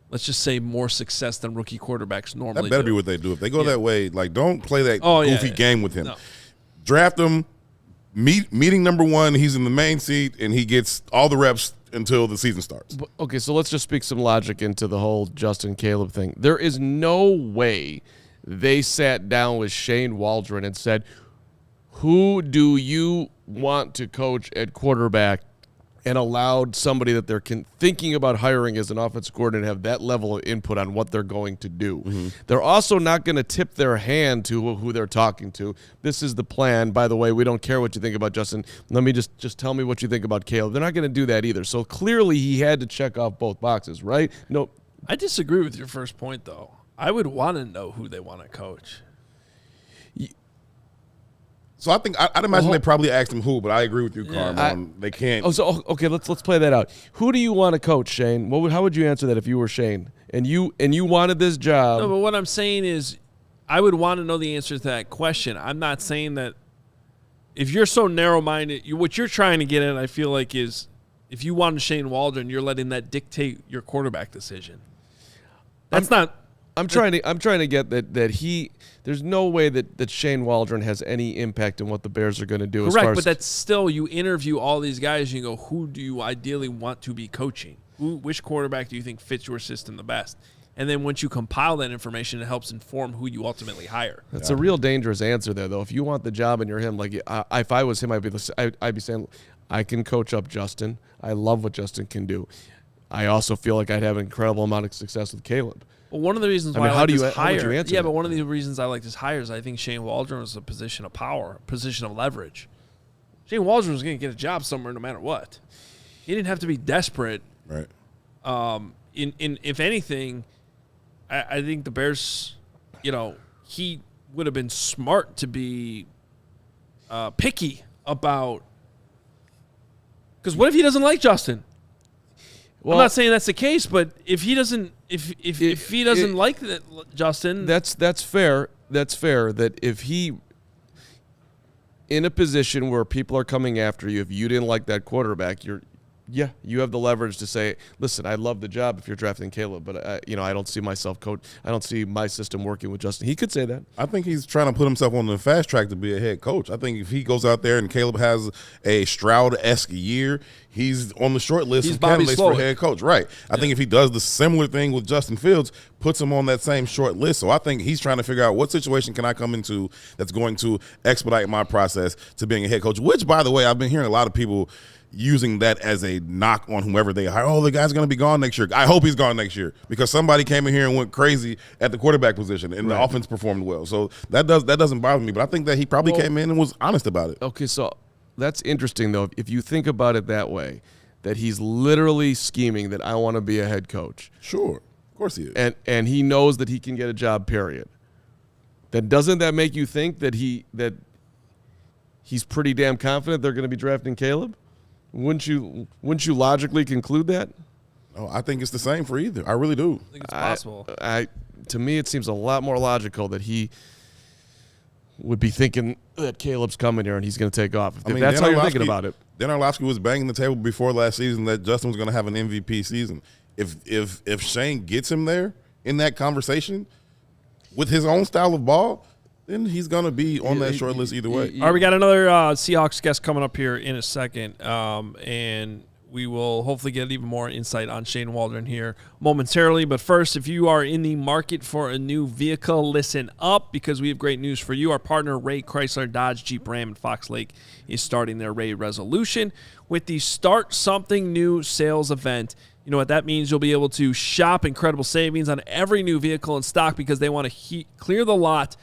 let's just say, more success than rookie quarterbacks normally do. That better be what they do. If they go that way, don't play that goofy game with him. No. Draft him, meeting number one, he's in the main seat, and he gets all the reps until the season starts. Okay, so let's just speak some logic into the whole Justin Caleb thing. There is no way they sat down with Shane Waldron and said, who do you want to coach at quarterback, and allowed somebody that they're thinking about hiring as an offensive coordinator to have that level of input on what they're going to do. Mm-hmm. They're also not going to tip their hand to who they're talking to. This is the plan. By the way, we don't care what you think about Justin. Let me just tell me what you think about Caleb. They're not going to do that either. So clearly he had to check off both boxes, right? No, I disagree with your first point, though. I would want to know who they want to coach. So I think I'd imagine they probably asked him who, but I agree with you, Carman. They can't. Okay, let's play that out. Who do you want to coach, Shane? How would you answer that if you were Shane and you wanted this job? No, but what I'm saying is, I would want to know the answer to that question. I'm not saying that if you're so narrow-minded, what you're trying to get at, I feel like, is if you wanted Shane Waldron, you're letting that dictate your quarterback decision. That's not. I'm trying to get that he. There's no way that Shane Waldron has any impact on what the Bears are going to do. Correct, but that's still, you interview all these guys and you go, who do you ideally want to be coaching? Which quarterback do you think fits your system the best? And then once you compile that information, it helps inform who you ultimately hire. That's a real dangerous answer there, though. If you want the job and you're him, like if I was him, I'd be saying, I can coach up Justin. I love what Justin can do. I also feel like I'd have an incredible amount of success with Caleb. Well, one of the reasons why how would you answer that? But one of the reasons I like this hire is I think Shane Waldron was a position of power, a position of leverage. Shane Waldron was going to get a job somewhere no matter what. He didn't have to be desperate. Right. If anything, I think the Bears, he would have been smart to be picky about. Because what if he doesn't like Justin? Well, I'm not saying that's the case, but if he doesn't, if he doesn't like Justin, that's fair. That's fair. That if he, in a position where people are coming after you, if you didn't like that quarterback, Yeah, you have the leverage to say, listen, I love the job if you're drafting Caleb, but I don't see myself I don't see my system working with Justin. He could say that. I think he's trying to put himself on the fast track to be a head coach. I think if he goes out there and Caleb has a Stroud-esque year, he's on the short list of candidates for head coach. Right. I think if he does the similar thing with Justin Fields, puts him on that same short list. So I think he's trying to figure out what situation can I come into that's going to expedite my process to being a head coach, which, by the way, I've been hearing a lot of people using that as a knock on whoever they hire. Oh, the guy's going to be gone next year. I hope he's gone next year because somebody came in here and went crazy at the quarterback position and the offense performed well. So that doesn't bother me, but I think that he probably came in and was honest about it. Okay, so that's interesting, though, if you think about it that way, that he's literally scheming that I want to be a head coach. Sure. Of course he is. And he knows that he can get a job, period. Then doesn't that make you think that he's pretty damn confident they're going to be drafting Caleb? Wouldn't you logically conclude that? Oh, I think it's the same for either. I really do. I think it's possible. To me, it seems a lot more logical that he would be thinking that Caleb's coming here and he's going to take off. If that's how you're thinking about it. Dan Orlovsky was banging the table before last season that Justin was going to have an MVP season. If Shane gets him there in that conversation with his own style of ball, then he's going to be on that short list either way. All right, we got another Seahawks guest coming up here in a second, and we will hopefully get even more insight on Shane Waldron here momentarily. But first, if you are in the market for a new vehicle, listen up because we have great news for you. Our partner, Ray Chrysler Dodge Jeep Ram in Fox Lake, is starting their Ray Resolution with the Start Something New sales event. You know what that means? You'll be able to shop incredible savings on every new vehicle in stock because they want to clear the lot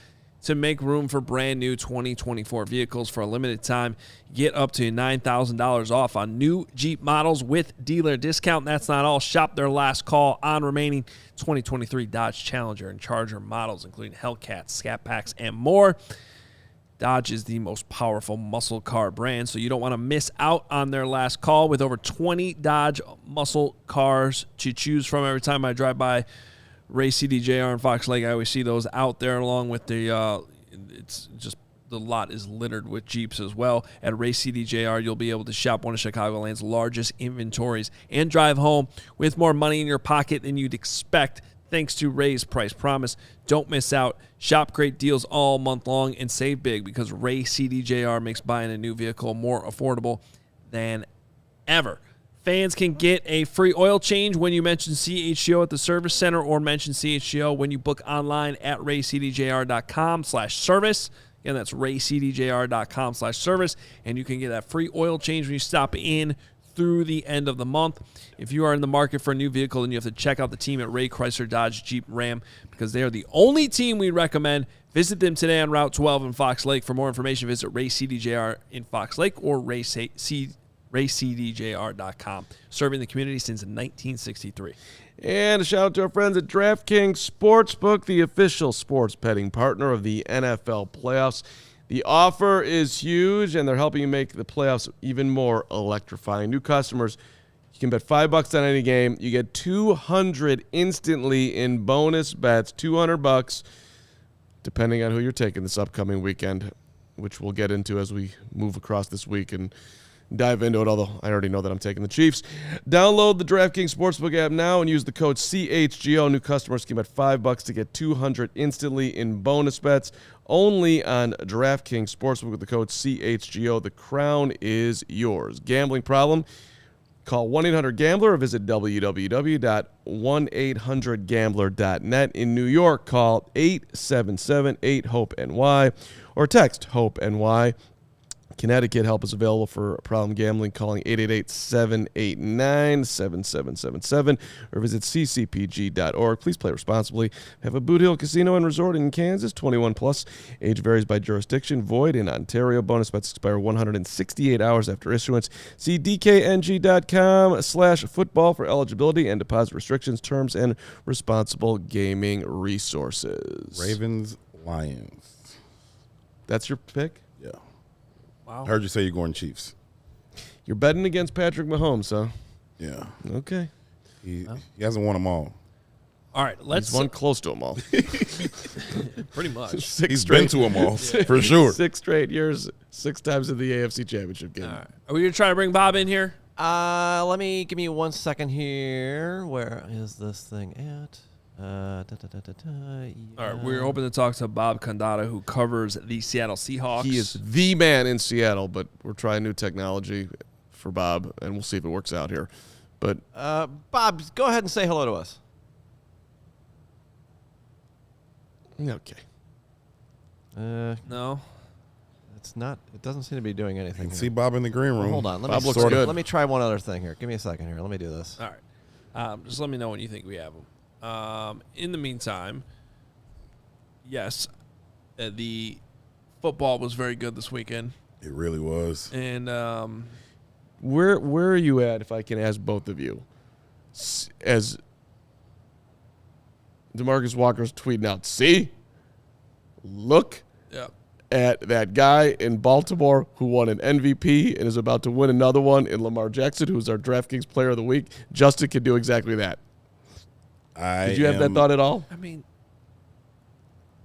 to make room for brand new 2024 vehicles for a limited time. Get up to $9,000 off on new Jeep models with dealer discount. That's not all. Shop their last call on remaining 2023 Dodge Challenger and Charger models, including Hellcats, Scat Packs, and more. Dodge is the most powerful muscle car brand, so you don't want to miss out on their last call. With over 20 Dodge muscle cars to choose from every time I drive by Ray CDJR and Fox Lake, I always see those out there along with the it's just the lot is littered with Jeeps as well. At Ray CDJR, you'll be able to shop one of Chicagoland's largest inventories and drive home with more money in your pocket than you'd expect thanks to Ray's Price Promise. Don't miss out. Shop great deals all month long and save big because Ray CDJR makes buying a new vehicle more affordable than ever. Fans can get a free oil change when you mention CHGO at the service center or mention CHGO when you book online at raycdjr.com/service. Again, that's raycdjr.com/service, and you can get that free oil change when you stop in through the end of the month. If you are in the market for a new vehicle, then you have to check out the team at Ray Chrysler Dodge Jeep Ram because they are the only team we recommend. Visit them today on Route 12 in Fox Lake. For more information, visit Ray CDJR in Fox Lake or raycdjr.com. Serving the community since 1963. And a shout out to our friends at DraftKings Sportsbook, the official sports betting partner of the NFL playoffs. The offer is huge, and they're helping you make the playoffs even more electrifying. New customers, you can bet $5 on any game. You get $200 instantly in bonus bets, $200 depending on who you're taking this upcoming weekend, which we'll get into as we move across this week and dive into it, although I already know that I'm taking the Chiefs. Download the DraftKings Sportsbook app now and use the code CHGO. New customers can bet $5 to get $200 instantly in bonus bets. Only on DraftKings Sportsbook with the code CHGO. The crown is yours. Gambling problem? Call 1-800-GAMBLER or visit www.1800gambler.net. In New York, call 877-8-HOPE-NY or text HOPE-NY. Connecticut, help is available for problem gambling, calling 888-789-7777 or visit ccpg.org. Please play responsibly. Have a Boot Hill Casino and Resort in Kansas, 21 plus. Age varies by jurisdiction. Void in Ontario. Bonus bets expire 168 hours after issuance. See dkng.com/football for eligibility and deposit restrictions, terms, and responsible gaming resources. Ravens, Lions. That's your pick? Yeah. Wow. I heard you say you're going Chiefs. You're betting against Patrick Mahomes, huh? Yeah. Okay. He hasn't won them all. All right, let's He's won close to them all. pretty much. He's been to them all, for sure. 6 straight years, 6 times in the AFC Championship game. All right. Are we going to try to bring Bob in here? Give me 1 second here. Where is this thing at? All right, we're hoping to talk to Bob Condata, who covers the Seattle Seahawks. He is the man in Seattle, but we're trying new technology for Bob, and we'll see if it works out here. But Bob, go ahead and say hello to us. okay. No. It's not. It doesn't seem to be doing anything. See Bob in the green room. Hold on. Bob looks good. Let me try one other thing here. Give me a second here. Let me do this. All right. Just let me know when you think we have them. In the meantime, yes, the football was very good this weekend. It really was. And Where are you at, if I can ask both of you? As DeMarcus Walker's tweeting out, see? Look yeah. at that guy in Baltimore who won an MVP and is about to win another one in Lamar Jackson, who's our DraftKings Player of the Week. Justin can do exactly that. Did you have that thought at all? I mean,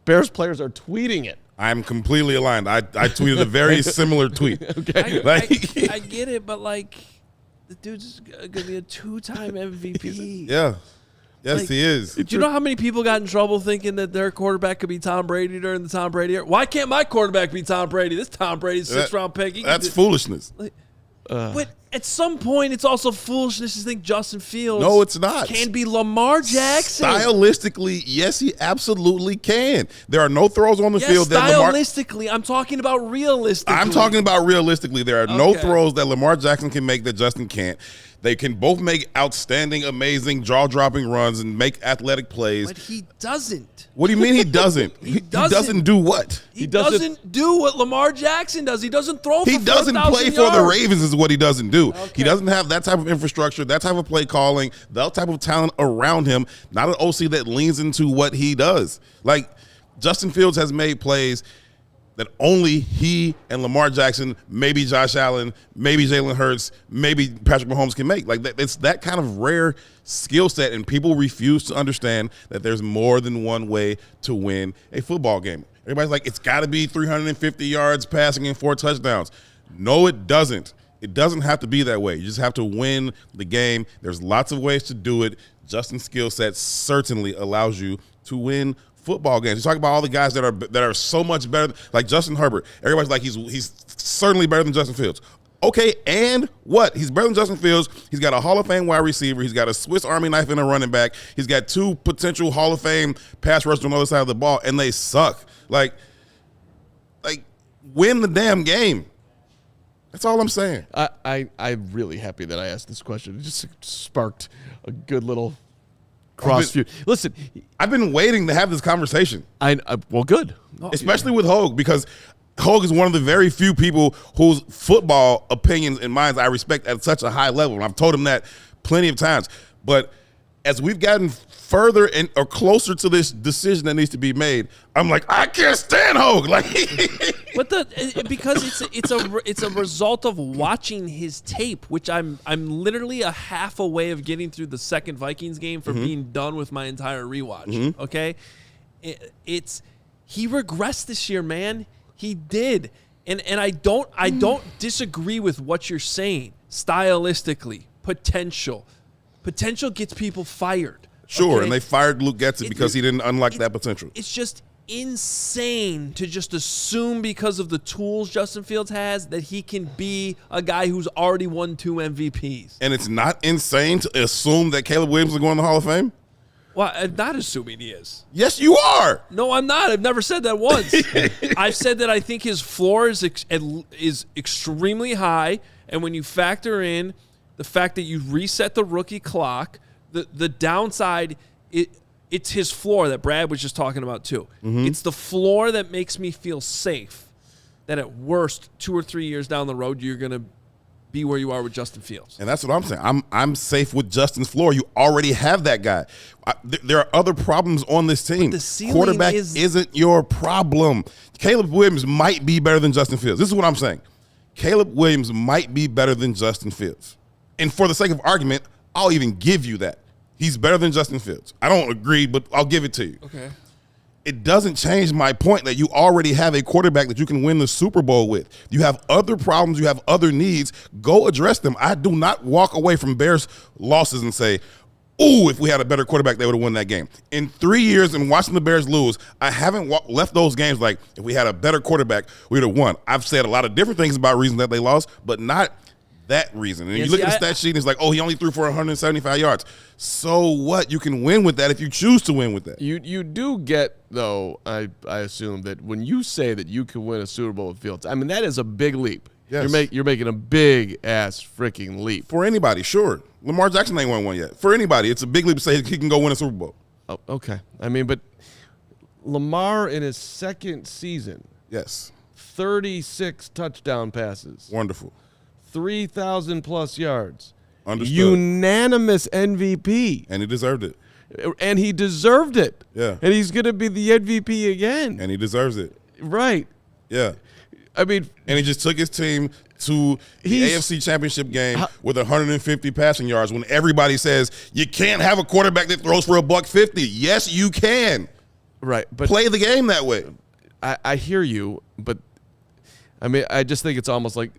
Bears players are tweeting it. I'm completely aligned. I tweeted a very similar tweet. Okay. I get it, but like, the dude's going to be a 2-time MVP. Yeah. Yes, Like, he is. Do you know how many people got in trouble thinking that their quarterback could be Tom Brady during the Tom Brady era? Why can't my quarterback be Tom Brady? This Tom Brady's 6th-round pick. That's foolishness. But at some point, it's also foolishness to think Justin Fields No, it's not. can be Lamar Jackson. Stylistically, yes, he absolutely can. There are no throws on the Yes, field that Lamar. stylistically. I'm talking about realistically. I'm talking about realistically. There are no Okay. throws that Lamar Jackson can make that Justin can't. They can both make outstanding, amazing, jaw-dropping runs and make athletic plays. But he doesn't. What do you mean he doesn't? He doesn't. doesn't do what? He doesn't do what Lamar Jackson does. He doesn't throw for He doesn't 4,000 play for the yards. Ravens is what he doesn't do. Okay. He doesn't have that type of infrastructure, that type of play calling, that type of talent around him, not an OC that leans into what he does. Like, Justin Fields has made plays that only he and Lamar Jackson, maybe Josh Allen, maybe Jalen Hurts, maybe Patrick Mahomes can make. Like, it's that kind of rare skill set, and people refuse to understand that there's more than one way to win a football game. Everybody's like, it's got to be 350 yards passing and 4 touchdowns. No, it doesn't. It doesn't have to be that way. You just have to win the game. There's lots of ways to do it. Justin's skill set certainly allows you to win football games. You talk about all the guys that are so much better, like Justin Herbert. Everybody's like, he's certainly better than Justin Fields. Okay, and what? He's better than Justin Fields. He's got a Hall of Fame wide receiver. He's got a Swiss Army knife in a running back. He's got 2 potential Hall of Fame pass rushers on the other side of the ball, and they suck. Like win the damn game. That's all I'm saying. I'm really happy that I asked this question. It just sparked a good little cross feud. Listen, I've been waiting to have this conversation. Well, good. Especially with Hoge, because Hoge is one of the very few people whose football opinions and minds I respect at such a high level. And I've told him that plenty of times. But as we've gotten further or closer to this decision that needs to be made, I'm like, I can't stand Hoge. Like, But because it's a result of watching his tape, which I'm literally a half away of getting through the second Vikings game for being done with my entire rewatch. Okay, he regressed this year, man. He did, and I don't disagree with what you're saying. Stylistically, potential gets people fired. sure, okay? and they fired Luke Getson because he didn't unlock that potential. It's just insane to just assume because of the tools Justin Fields has that he can be a guy who's already won 2 MVPs. And it's not insane to assume that Caleb Williams is going to the Hall of Fame? Well, I'm not assuming he is. Yes, you are. No, I'm not. I've never said that once. I've said that I think his floor is extremely high, and when you factor in the fact that you reset the rookie clock, the downside, it's his floor that Brad was just talking about too. It's the floor that makes me feel safe that at worst 2 or 3 years down the road you're going to be where you are with Justin Fields. And that's what I'm saying. I'm safe with Justin's floor. You already have that guy. There are other problems on this team. The ceiling Quarterback isn't your problem. Caleb Williams might be better than Justin Fields. This is what I'm saying. Caleb Williams might be better than Justin Fields. And for the sake of argument, I'll even give you that. He's better than Justin Fields. I don't agree, but I'll give it to you. Okay. it doesn't change my point that you already have a quarterback that you can win the Super Bowl with. You have other problems. You have other needs. Go address them. I do not walk away from Bears losses and say, ooh, if we had a better quarterback, they would have won that game. In 3 years and watching the Bears lose, I haven't left those games like, if we had a better quarterback, we would have won. I've said a lot of different things about reasons that they lost, but not that reason. And you look at the stat sheet and it's like, oh, he only threw for 175 yards. So what? You can win with that if you choose to win with that. You do get, though, I assume that when you say that you can win a Super Bowl with Fields, I mean, that is a big leap. Yes. You're making a big-ass freaking leap. For anybody, sure. Lamar Jackson ain't won one yet. For anybody, it's a big leap to say he can go win a Super Bowl. Oh, okay. I mean, but Lamar in his second season, Yes. 36 touchdown passes. Wonderful. 3,000-plus yards. Understood. Unanimous MVP. And he deserved it. And he deserved it. Yeah. And he's going to be the MVP again. And he deserves it. Right. Yeah. I mean, And he just took his team to the AFC Championship game with 150 passing yards when everybody says you can't have a quarterback that throws for $150. Yes, you can. right. But Play the game that way. I hear you, but I mean, I just think it's almost like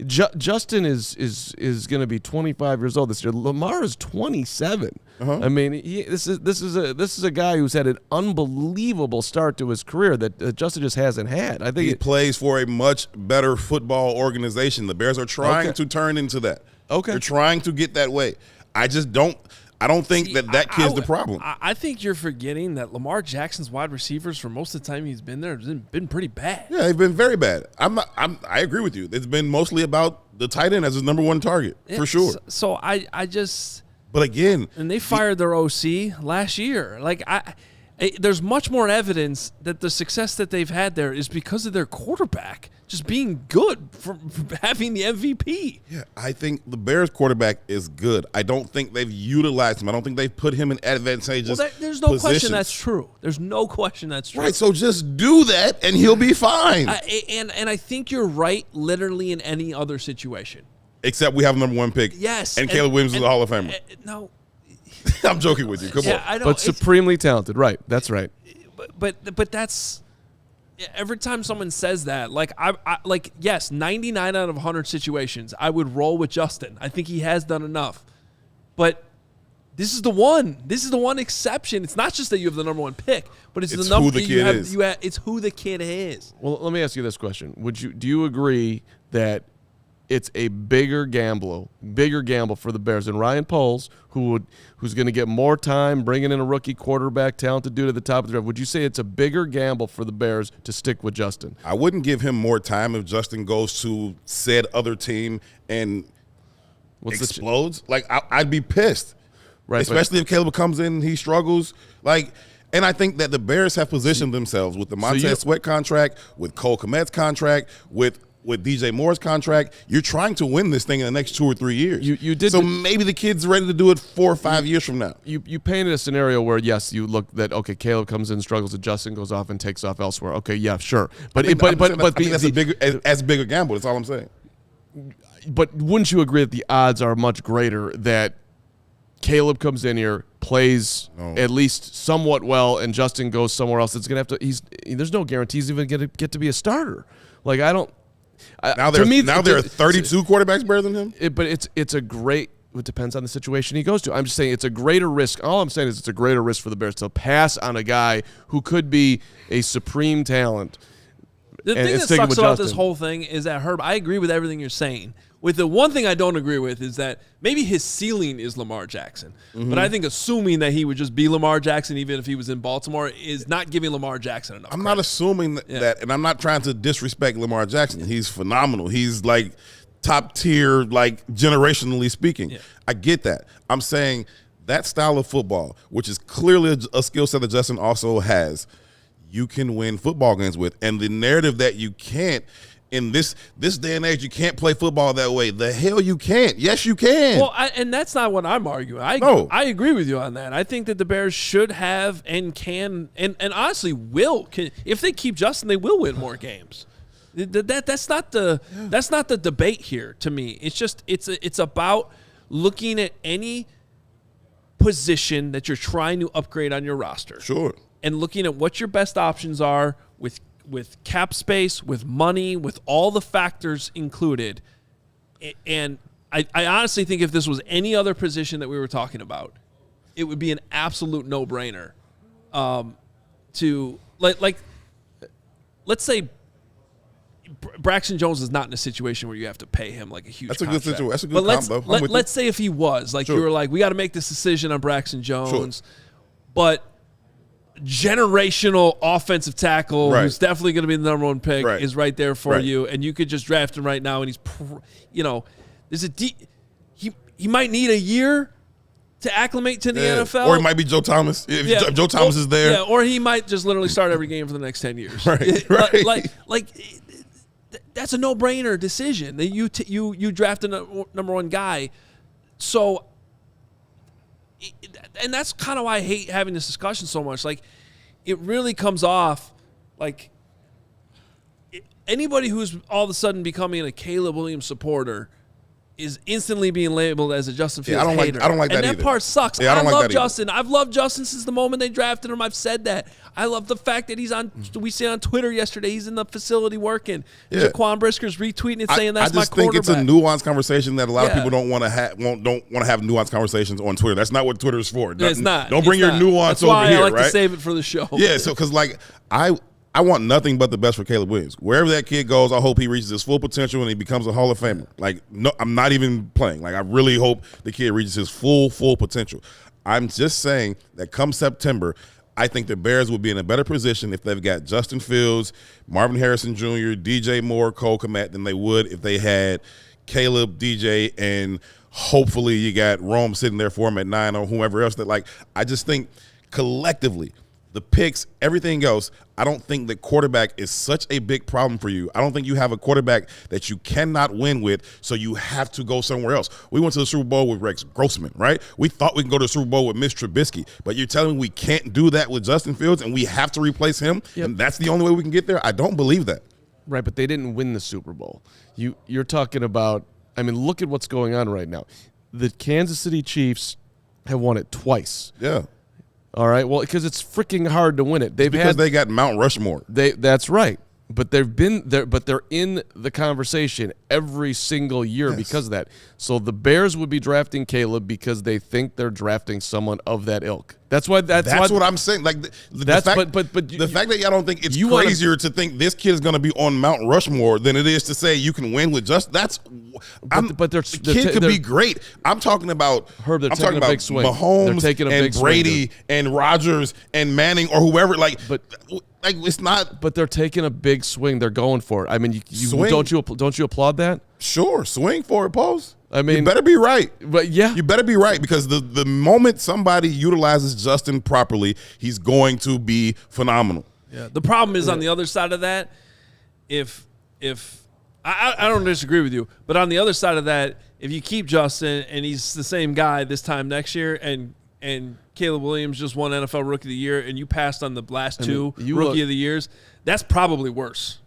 Justin is going to be 25 years old this year. Lamar is 27. I mean, this is a guy who's had an unbelievable start to his career that Justin just hasn't had. I think He plays for a much better football organization. The Bears are trying to turn into that. Okay. They're trying to get that way. I don't think that kid's the problem. I think you're forgetting that Lamar Jackson's wide receivers for most of the time he's been there have been pretty bad. Yeah, they've been very bad. I agree with you. It's been mostly about the tight end as his number one target, for sure. So I just – But again – and they fired their OC last year. Like there's much more evidence that the success that they've had there is because of their quarterback just being good for having the MVP. Yeah, I think the Bears quarterback is good. I don't think they've utilized him. I don't think they've put him in advantageous there's no question positions. that's true. There's no question that's true. Right, so just do that and he'll be fine. And I think you're right literally in any other situation. Except we have a number one pick. Yes. And Caleb Williams is a Hall of Famer. No. I'm joking with you. Come on. I know, but supremely talented. Right. That's right. But that's every time someone says that, like I like yes, 99 out of 100 situations, I would roll with Justin. I think he has done enough. But this is the one. This is the one exception. It's not just that you have the number one pick, but it's the number who the kid is. It's who the kid is. Well, let me ask you this question: do you agree that it's a bigger gamble for the Bears and Ryan Poles, who's going to get more time bringing in a rookie quarterback, talented dude at the top of the draft? Would you say it's a bigger gamble for the Bears to stick with Justin? I wouldn't give him more time if Justin goes to said other team and explodes. I'd be pissed. Right, especially if Caleb comes in and he struggles. And I think that the Bears have positioned themselves with the Montez Sweat contract, with Cole Kmet's contract, with DJ Moore's contract. You're trying to win this thing in the next 2 or 3 years. You did. So maybe the kid's ready to do it 4 or 5 years from now. You painted a scenario where, yes, you look that, okay, Caleb comes in, struggles, and Justin goes off and takes off elsewhere. Okay, yeah, sure. But I think that's as big a gamble. That's all I'm saying. But wouldn't you agree that the odds are much greater that Caleb comes in here, plays at least somewhat well, and Justin goes somewhere else? It's gonna have to. There's no guarantee he's even gonna get to be a starter. Like I don't. Now there are 32 quarterbacks better than him. But it's a great. It depends on the situation he goes to. I'm just saying it's a greater risk. All I'm saying is it's a greater risk for the Bears to pass on a guy who could be a supreme talent. The thing that sucks about this whole thing is that, Herb, I agree with everything you're saying. With the one thing I don't agree with is that maybe his ceiling is Lamar Jackson. Mm-hmm. But I think assuming that he would just be Lamar Jackson even if he was in Baltimore is not giving Lamar Jackson enough credit. Not assuming that, and I'm not trying to disrespect Lamar Jackson. He's phenomenal. He's like top tier, like generationally speaking. Yeah. I get that. I'm saying that style of football, which is clearly a skill set that Justin also has, you can win football games with. And the narrative that you can't, in this day and age, you can't play football that way. The hell you can't. Yes, you can. Well, and that's not what I'm arguing. I agree with you on that. I think that the Bears should have and can and honestly will. If they keep Justin, they will win more games. That's not the debate here to me. It's just it's about looking at any position that you're trying to upgrade on your roster. Sure. and looking at what your best options are with cap space, with money, with all the factors included. And I honestly think if this was any other position that we were talking about, it would be an absolute no-brainer. To let's say Braxton Jones is not in a situation where you have to pay him like a huge contract. That's a good situation. That's a good But let's say if he was, like, you were like, we got to make this decision on Braxton Jones, but generational offensive tackle who's definitely going to be the number one pick is right there for you, and you could just draft him right now, and he's, there's he might need a year to acclimate to the NFL. Or he might be Joe Thomas. If Joe Thomas is there. Yeah, or he might just literally start every game for the next 10 years. Right. That's a no-brainer decision. That you drafted a number one guy. So, and that's kind of why I hate having this discussion so much. Like, it really comes off like anybody who's all of a sudden becoming a Caleb Williams supporter is instantly being labeled as a Justin Fields hater. I don't like that either. And that part sucks. Yeah, I love that Justin. I've loved Justin since the moment they drafted him. I've said that. I love the fact that he's on. We see on Twitter yesterday he's in the facility working. Yeah. Jaquan Brisker's retweeting it saying that's my quarterback. I just think it's a nuanced conversation that a lot of people don't want to have. Don't want to have nuanced conversations on Twitter. That's not what Twitter is for. It's not. Don't bring your nuance over here. That's why I like right? to save it for the show. Yeah. So because I want nothing but the best for Caleb Williams. Wherever that kid goes, I hope he reaches his full potential and he becomes a Hall of Famer. Like, no, I'm not even playing. Like, I really hope the kid reaches his full potential. I'm just saying that come September, I think the Bears would be in a better position if they've got Justin Fields, Marvin Harrison Jr., DJ Moore, Cole Kmet than they would if they had Caleb, DJ, and hopefully you got Rome sitting there for him at 9 or whoever else. I just think collectively, the picks, everything else, I don't think the quarterback is such a big problem for you. I don't think you have a quarterback that you cannot win with, so you have to go somewhere else. We went to the Super Bowl with Rex Grossman, right? We thought we could go to the Super Bowl with Mitch Trubisky, but you're telling me we can't do that with Justin Fields and we have to replace him, and that's the only way we can get there? I don't believe that. Right, but they didn't win the Super Bowl. You're talking about, I mean, look at what's going on right now. The Kansas City Chiefs have won it twice. Yeah. All right. Well, because it's freaking hard to win it. They got Mount Rushmore. That's right. But they've been there. But they're in the conversation every single year because of that. So the Bears would be drafting Caleb because they think they're drafting someone of that ilk. That's why. That's what I'm saying. Like the fact that y'all don't think it's crazier to think this kid is going to be on Mount Rushmore than it is to say you can win with just that's. The kid could be great. I'm talking about Herb. I'm talking about big swing. Mahomes and Brady and Rodgers and Manning or whoever. It's not. But they're taking a big swing. They're going for it. I mean, don't you applaud that? Sure, swing for it, Pose. I mean, you better be right. But yeah, you better be right because the moment somebody utilizes Justin properly, he's going to be phenomenal. Yeah. The problem is on the other side of that, if I don't disagree with you, but on the other side of that, if you keep Justin and he's the same guy this time next year, and Caleb Williams just won NFL Rookie of the Year, and you passed on the last two Rookie of the Years, that's probably worse.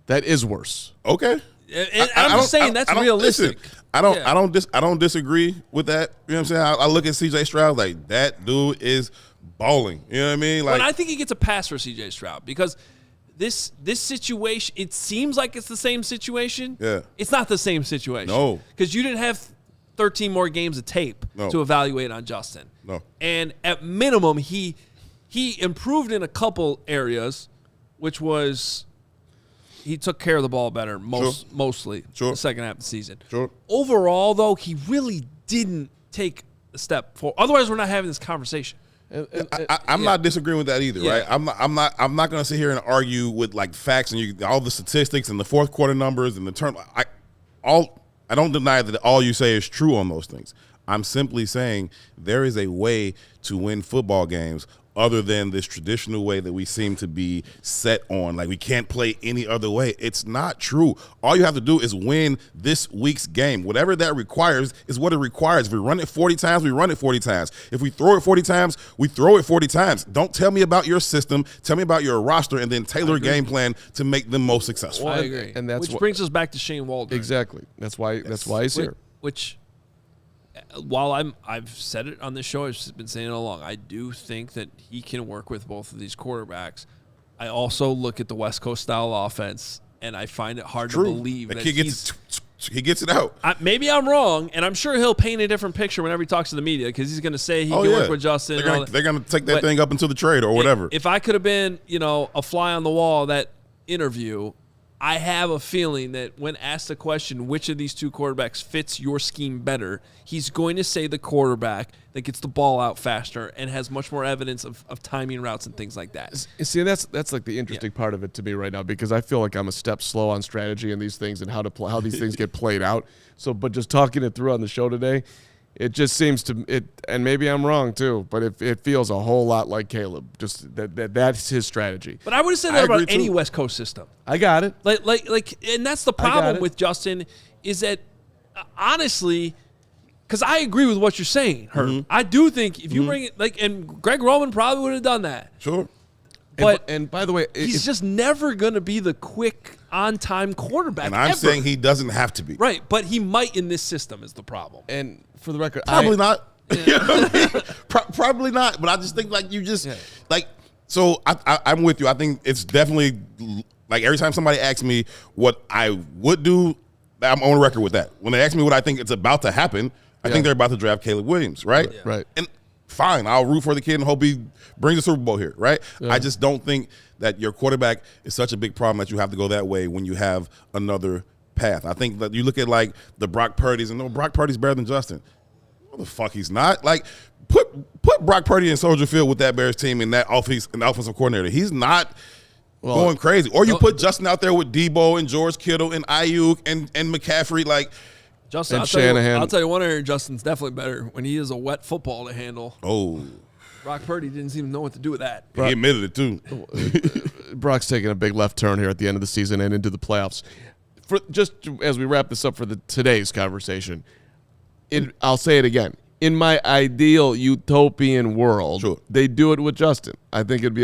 That is worse. Okay. And I'm just saying that's realistic. Listen, I don't disagree with that. You know what I'm saying? I look at CJ Stroud like that dude is balling. You know what I mean? Like, but I think he gets a pass for CJ Stroud because this situation, it seems like it's the same situation. Yeah. It's not the same situation. No. Because you didn't have 13 more games of tape to evaluate on Justin. No. And at minimum, he improved in a couple areas, which was he took care of the ball better mostly the second half of the season. Sure. Overall, though, he really didn't take a step forward. Otherwise, we're not having this conversation. I'm not disagreeing with that either, right? I'm not going to sit here and argue with like facts and all the statistics and the fourth quarter numbers and the turn. I don't deny that all you say is true on those things. I'm simply saying there is a way to win football games other than this traditional way that we seem to be set on. Like, we can't play any other way. It's not true. All you have to do is win this week's game. Whatever that requires is what it requires. If we run it 40 times, we run it 40 times. If we throw it 40 times, we throw it 40 times. Don't tell me about your system. Tell me about your roster and then tailor a game plan to make them most successful. Well, I agree. And that's which brings us back to Shane Waldron. Exactly. That's why he's here. Which while I've said it on this show, I've been saying it all along. I do think that he can work with both of these quarterbacks. I also look at the West Coast style offense, and I find it hard to believe that he gets it out. Maybe I'm wrong, and I'm sure he'll paint a different picture whenever he talks to the media because he's going to say he can work with Justin. They're going to take that thing up into the trade or whatever. If I could have been, a fly on the wall that interview, I have a feeling that when asked the question, which of these two quarterbacks fits your scheme better, he's going to say the quarterback that gets the ball out faster and has much more evidence of timing routes and things like that. See, that's like the interesting part of it to me right now because I feel like I'm a step slow on strategy and these things and how these things get played out. So, but just talking it through on the show today, it just seems to it, and maybe I'm wrong too, but it feels a whole lot like Caleb. Just that's his strategy. But I would have said that about any West Coast system. I got it. Like, and that's the problem with Justin is that honestly, because I agree with what you're saying, Herb. Mm-hmm. I do think if you bring it and Greg Roman probably would have done that. Sure. But and by the way, he's just never going to be the quick, on-time quarterback. And I'm saying he doesn't have to be. Right, but he might in this system is the problem. And for the record, probably not. You know what I mean? Probably not. But I just think So I'm with you. I think it's definitely like every time somebody asks me what I would do, I'm on record with that. When they ask me what I think it's about to happen, I think they're about to draft Caleb Williams, right? Yeah. Right. And fine, I'll root for the kid and hope he brings the Super Bowl here, right? Yeah. I just don't think that your quarterback is such a big problem that you have to go that way when you have another path. I think that you look at like the Brock Purdy's and no, Brock Purdy's better than Justin. What the fuck he's not? Like put Brock Purdy in Soldier Field with that Bears team and that offensive coordinator. He's not going crazy. Or you put Justin out there with Debo and George Kittle and Ayuk and McCaffrey, like Justin, and Shanahan. I'll tell you one area Justin's definitely better when he is a wet football to handle. Oh. Brock Purdy didn't even know what to do with that. He admitted it too. Brock's taking a big left turn here at the end of the season and into the playoffs. Just as we wrap this up for today's conversation, I'll say it again. In my ideal utopian world, they do it with Justin. I think it'd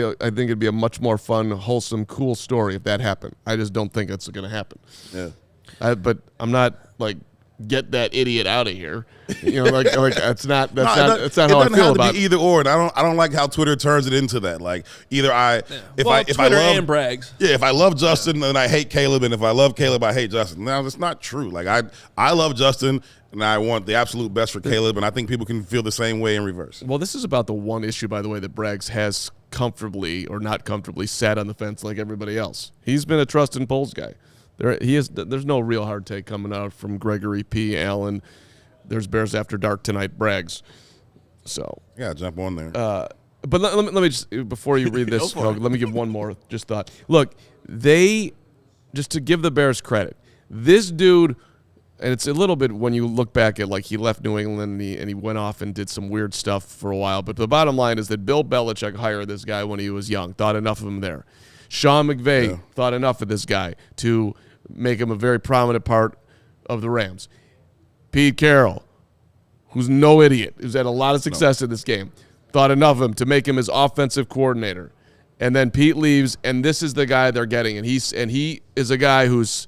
be a much more fun, wholesome, cool story if that happened. I just don't think it's going to happen. Yeah. But I'm not like get that idiot out of here. Like that's not how I feel about it. It doesn't have to be either or, and I don't like how Twitter turns it into that. Like either if I love and brags. Yeah, if I love Justin then I hate Caleb, and if I love Caleb I hate Justin. Now that's not true. Like I love Justin and I want the absolute best for Caleb, and I think people can feel the same way in reverse. Well, this is about the one issue, by the way, that Braggs has comfortably or not comfortably sat on the fence like everybody else. He's been a trust and polls guy. There's no real hard take coming out from Gregory P. Allen. There's Bears After Dark tonight, Braggs. So yeah, jump on there. But let me just before you read this, Hoge, let me give one more just thought. Look, just to give the Bears credit, this dude, and it's a little bit when you look back at like he left New England and he went off and did some weird stuff for a while. But the bottom line is that Bill Belichick hired this guy when he was young, thought enough of him there. Sean McVay thought enough of this guy to make him a very prominent part of the Rams. Pete Carroll, who's no idiot, who's had a lot of success in this game, thought enough of him to make him his offensive coordinator. And then Pete leaves, and this is the guy they're getting. And he is a guy who's,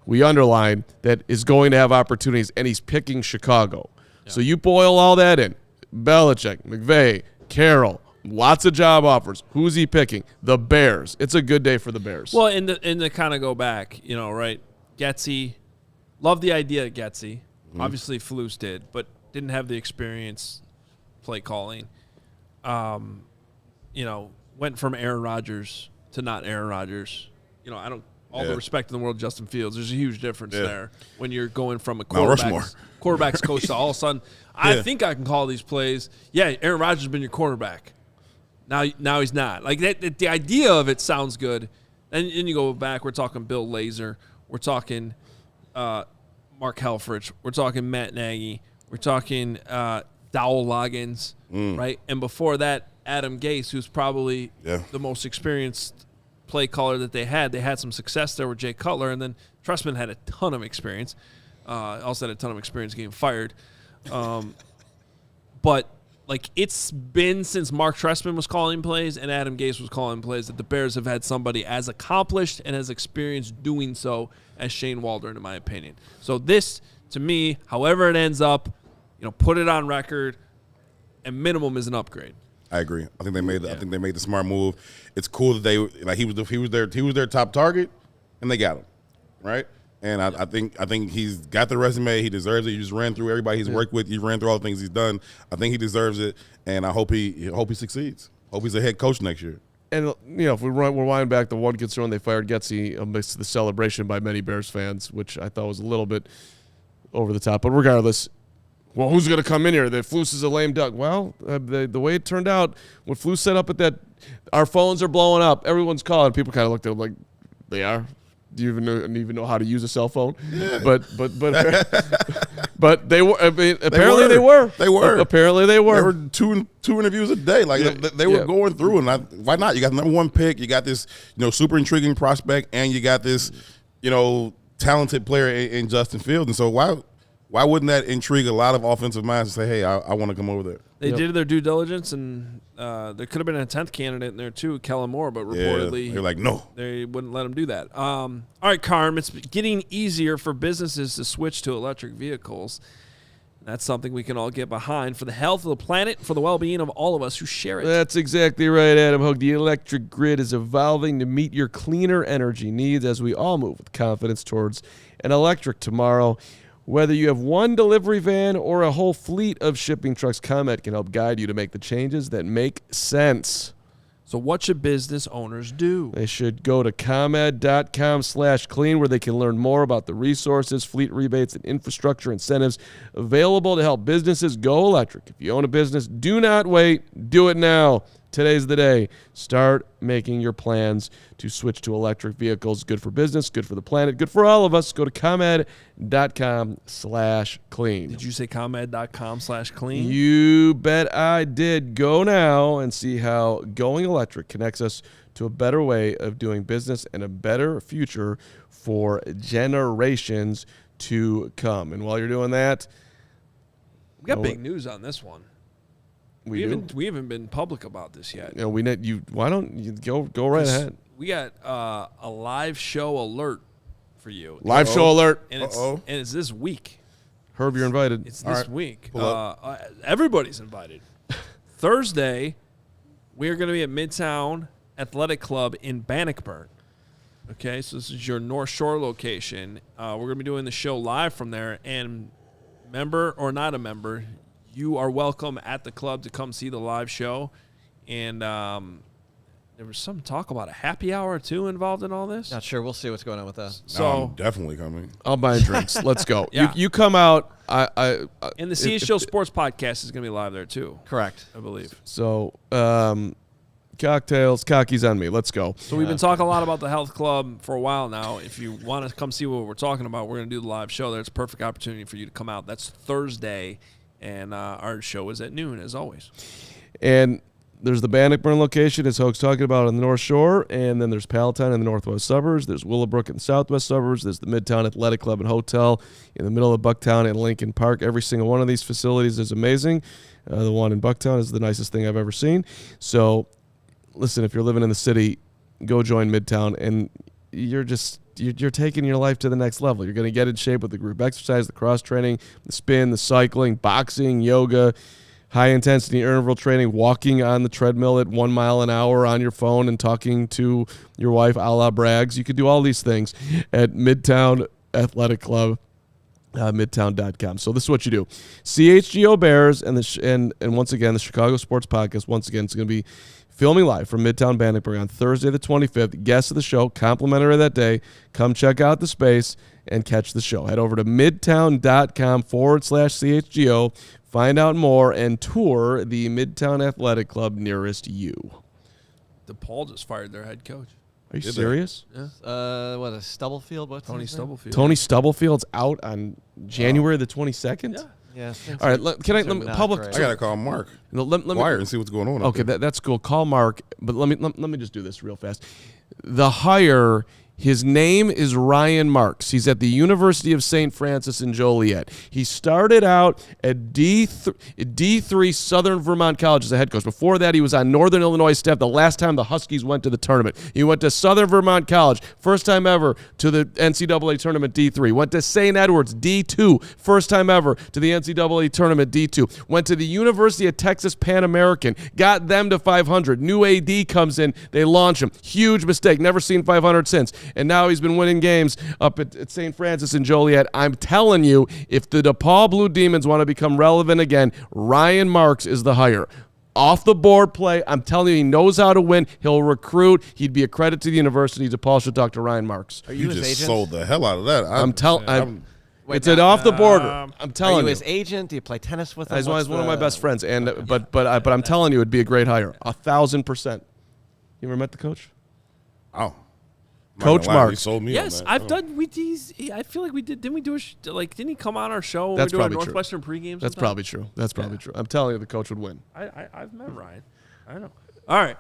we underline, that is going to have opportunities, and he's picking Chicago. Yeah. So you boil all that in. Belichick, McVay, Carroll, lots of job offers. Who's he picking? The Bears. It's a good day for the Bears. Well, and to kind of go back, right? Getsy, love the idea of Getsy. Mm-hmm. Obviously, Flus did, but didn't have the experience play calling. Went from Aaron Rodgers to not Aaron Rodgers. I don't all the respect in the world, Justin Fields. There's a huge difference there when you're going from a quarterback's coach to all of a sudden, I think I can call these plays. Yeah, Aaron Rodgers has been your quarterback. Now he's not. Like that, the idea of it sounds good. And you go back, we're talking Bill Lazor. We're talking Mark Helfrich. We're talking Matt Nagy. We're talking Dowell Loggins, right? And before that, Adam Gase, who's probably the most experienced play caller that they had. They had some success there with Jay Cutler, and then Trestman had a ton of experience. Also had a ton of experience getting fired. But like it's been since Mark Trestman was calling plays and Adam Gase was calling plays that the Bears have had somebody as accomplished and as experienced doing so as Shane Waldron, in my opinion. So this, to me, however it ends up, put it on record, and minimum is an upgrade. I agree. I think they made the smart move. It's cool that he was their top target, and they got him, right? And I think he's got the resume. He deserves it. He just ran through everybody he's worked with. He ran through all the things he's done. I think he deserves it, and I hope he succeeds. Hope he's a head coach next year. And, if we rewind back, the one concern they fired Getsy amidst the celebration by many Bears fans, which I thought was a little bit over the top. But regardless, well, who's going to come in here? The Flus is a lame duck. Well, the way it turned out, when Flus set up at that, our phones are blowing up. Everyone's calling. People kind of looked at him like, they are? Do you even know how to use a cell phone? Yeah. But they were. I mean, apparently they were. They were. Apparently they were. They were two interviews a day. Like they were going through, and why not? You got the number one pick. You got this, super intriguing prospect, and you got this, talented player in Justin Fields. And so why wouldn't that intrigue a lot of offensive minds to say, hey, I want to come over there? They did their due diligence, and there could have been a 10th candidate in there too, Kellen Moore, but reportedly they're like, no. They wouldn't let him do that. All right, Carm, it's getting easier for businesses to switch to electric vehicles. That's something we can all get behind for the health of the planet, for the well-being of all of us who share it. That's exactly right, Adam Hoge. The electric grid is evolving to meet your cleaner energy needs as we all move with confidence towards an electric tomorrow. Whether you have one delivery van or a whole fleet of shipping trucks, ComEd can help guide you to make the changes that make sense. So what should business owners do? They should go to ComEd.com/clean, where they can learn more about the resources, fleet rebates, and infrastructure incentives available to help businesses go electric. If you own a business, do not wait. Do it now. Today's the day. Start making your plans to switch to electric vehicles. Good for business, good for the planet, good for all of us. Go to ComEd.com/clean. Did you say ComEd.com/clean? You bet I did. Go now and see how going electric connects us to a better way of doing business and a better future for generations to come. And while you're doing that, we got big news on this one. We haven't been public about this yet. Why don't you go right ahead? We got a live show alert for you. Live show alert. And it's this week. Herb, you're invited. It's this week. Everybody's invited. Thursday, we're going to be at Midtown Athletic Club in Bannockburn. Okay, so this is your North Shore location. We're going to be doing the show live from there. And member or not a member, you are welcome at the club to come see the live show. And there was some talk about a happy hour, too, involved in all this. Not sure. We'll see what's going on with that. So I'm definitely coming. I'll buy drinks. Let's go. Yeah. You come out. And the CHGO Sports Podcast is going to be live there, too. Correct. I believe. So cocktails, cockies on me. Let's go. So we've been talking a lot about the health club for a while now. If you want to come see what we're talking about, we're going to do the live show there. It's a perfect opportunity for you to come out. That's Thursday. And our show is at noon, as always. And there's the Bannockburn location, as Hoge's talking about, on the North Shore. And then there's Palatine in the northwest suburbs. There's Willowbrook in the southwest suburbs. There's the Midtown Athletic Club and Hotel in the middle of Bucktown and Lincoln Park. Every single one of these facilities is amazing. The one in Bucktown is the nicest thing I've ever seen. So, listen, if you're living in the city, go join Midtown. And you're taking your life to the next level. You're going to get in shape with the group exercise, the cross training, the spin, the cycling, boxing, yoga, high intensity interval training, walking on the treadmill at 1 mile an hour on your phone and talking to your wife a la Braggs. You can do all these things at Midtown Athletic Club. Midtown.com. So this is what you do. CHGO Bears and once again the Chicago Sports Podcast. Once again, it's going to be filming live from Midtown Bannockburn on Thursday the 25th. Guests of the show, complimentary that day. Come check out the space and catch the show. Head over to midtown.com/CHGO. Find out more and tour the Midtown Athletic Club nearest you. DePaul just fired their head coach. Are you serious? Yeah. What, Stubblefield? What's Tony his name? Stubblefield's. Tony Stubblefield's out on January the 22nd? Yeah. Yeah. All right, let me public. I gotta call Mark Let me Wire and see what's going on. Okay, that's cool. Call Mark, but let me just do this real fast. The hire His name is Ryan Marks. He's at the University of St. Francis in Joliet. He started out at D3 Southern Vermont College as a head coach. Before that, he was on Northern Illinois staff the last time the Huskies went to the tournament. He went to Southern Vermont College, first time ever to the NCAA tournament D3. Went to St. Edwards D2, first time ever to the NCAA tournament D2. Went to the University of Texas Pan American, got them to 500. New AD comes in, they launch him. Huge mistake, never seen 500 since. And now he's been winning games up at St. Francis in Joliet. I'm telling you, if the DePaul Blue Demons want to become relevant again, Ryan Marks is the hire. Off the board play, I'm telling you, he knows how to win. He'll recruit. He'd be a credit to the university. DePaul should talk to Ryan Marks. Are you his just agent? sold the hell out of that. It's an off the border. I'm telling Are you. you his agent? Do you play tennis with him? He's one of my best friends, and but I'm telling you, it'd be a great hire, 1,000%. You ever met the coach? Oh. Coach Marks. He sold me Yes, on that. I've done. I feel like we did. Didn't we do didn't he come on our show? When That's we were doing probably Northwestern pregame. That's probably true. That's probably true. I'm telling you, the coach would win. I've met Ryan. I know. All right.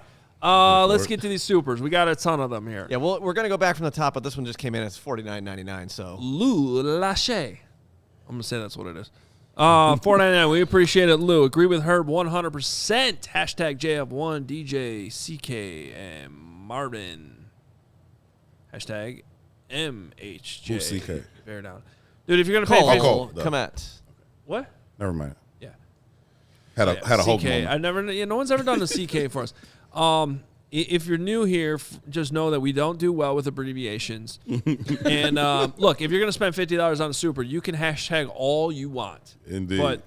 Let's get to these supers. We got a ton of them here. Yeah, well, we're going to go back from the top, but this one just came in. It's $49.99, so. Lou Lachey. I'm going to say that's what it is. $4.99. We appreciate it, Lou. Agree with Herb 100%. Hashtag JF1, DJ, CK, and Marvin. Hashtag MHJ. Who's CK? Bear down. Dude, if you're going to pay Cole, Cole. Comet. What? Never mind. Yeah. Had a whole CK. moment. I never. No one's ever done the CK for us. If you're new here, just know that we don't do well with abbreviations. And look, if you're going to spend $50 on a super, you can hashtag all you want. Indeed. But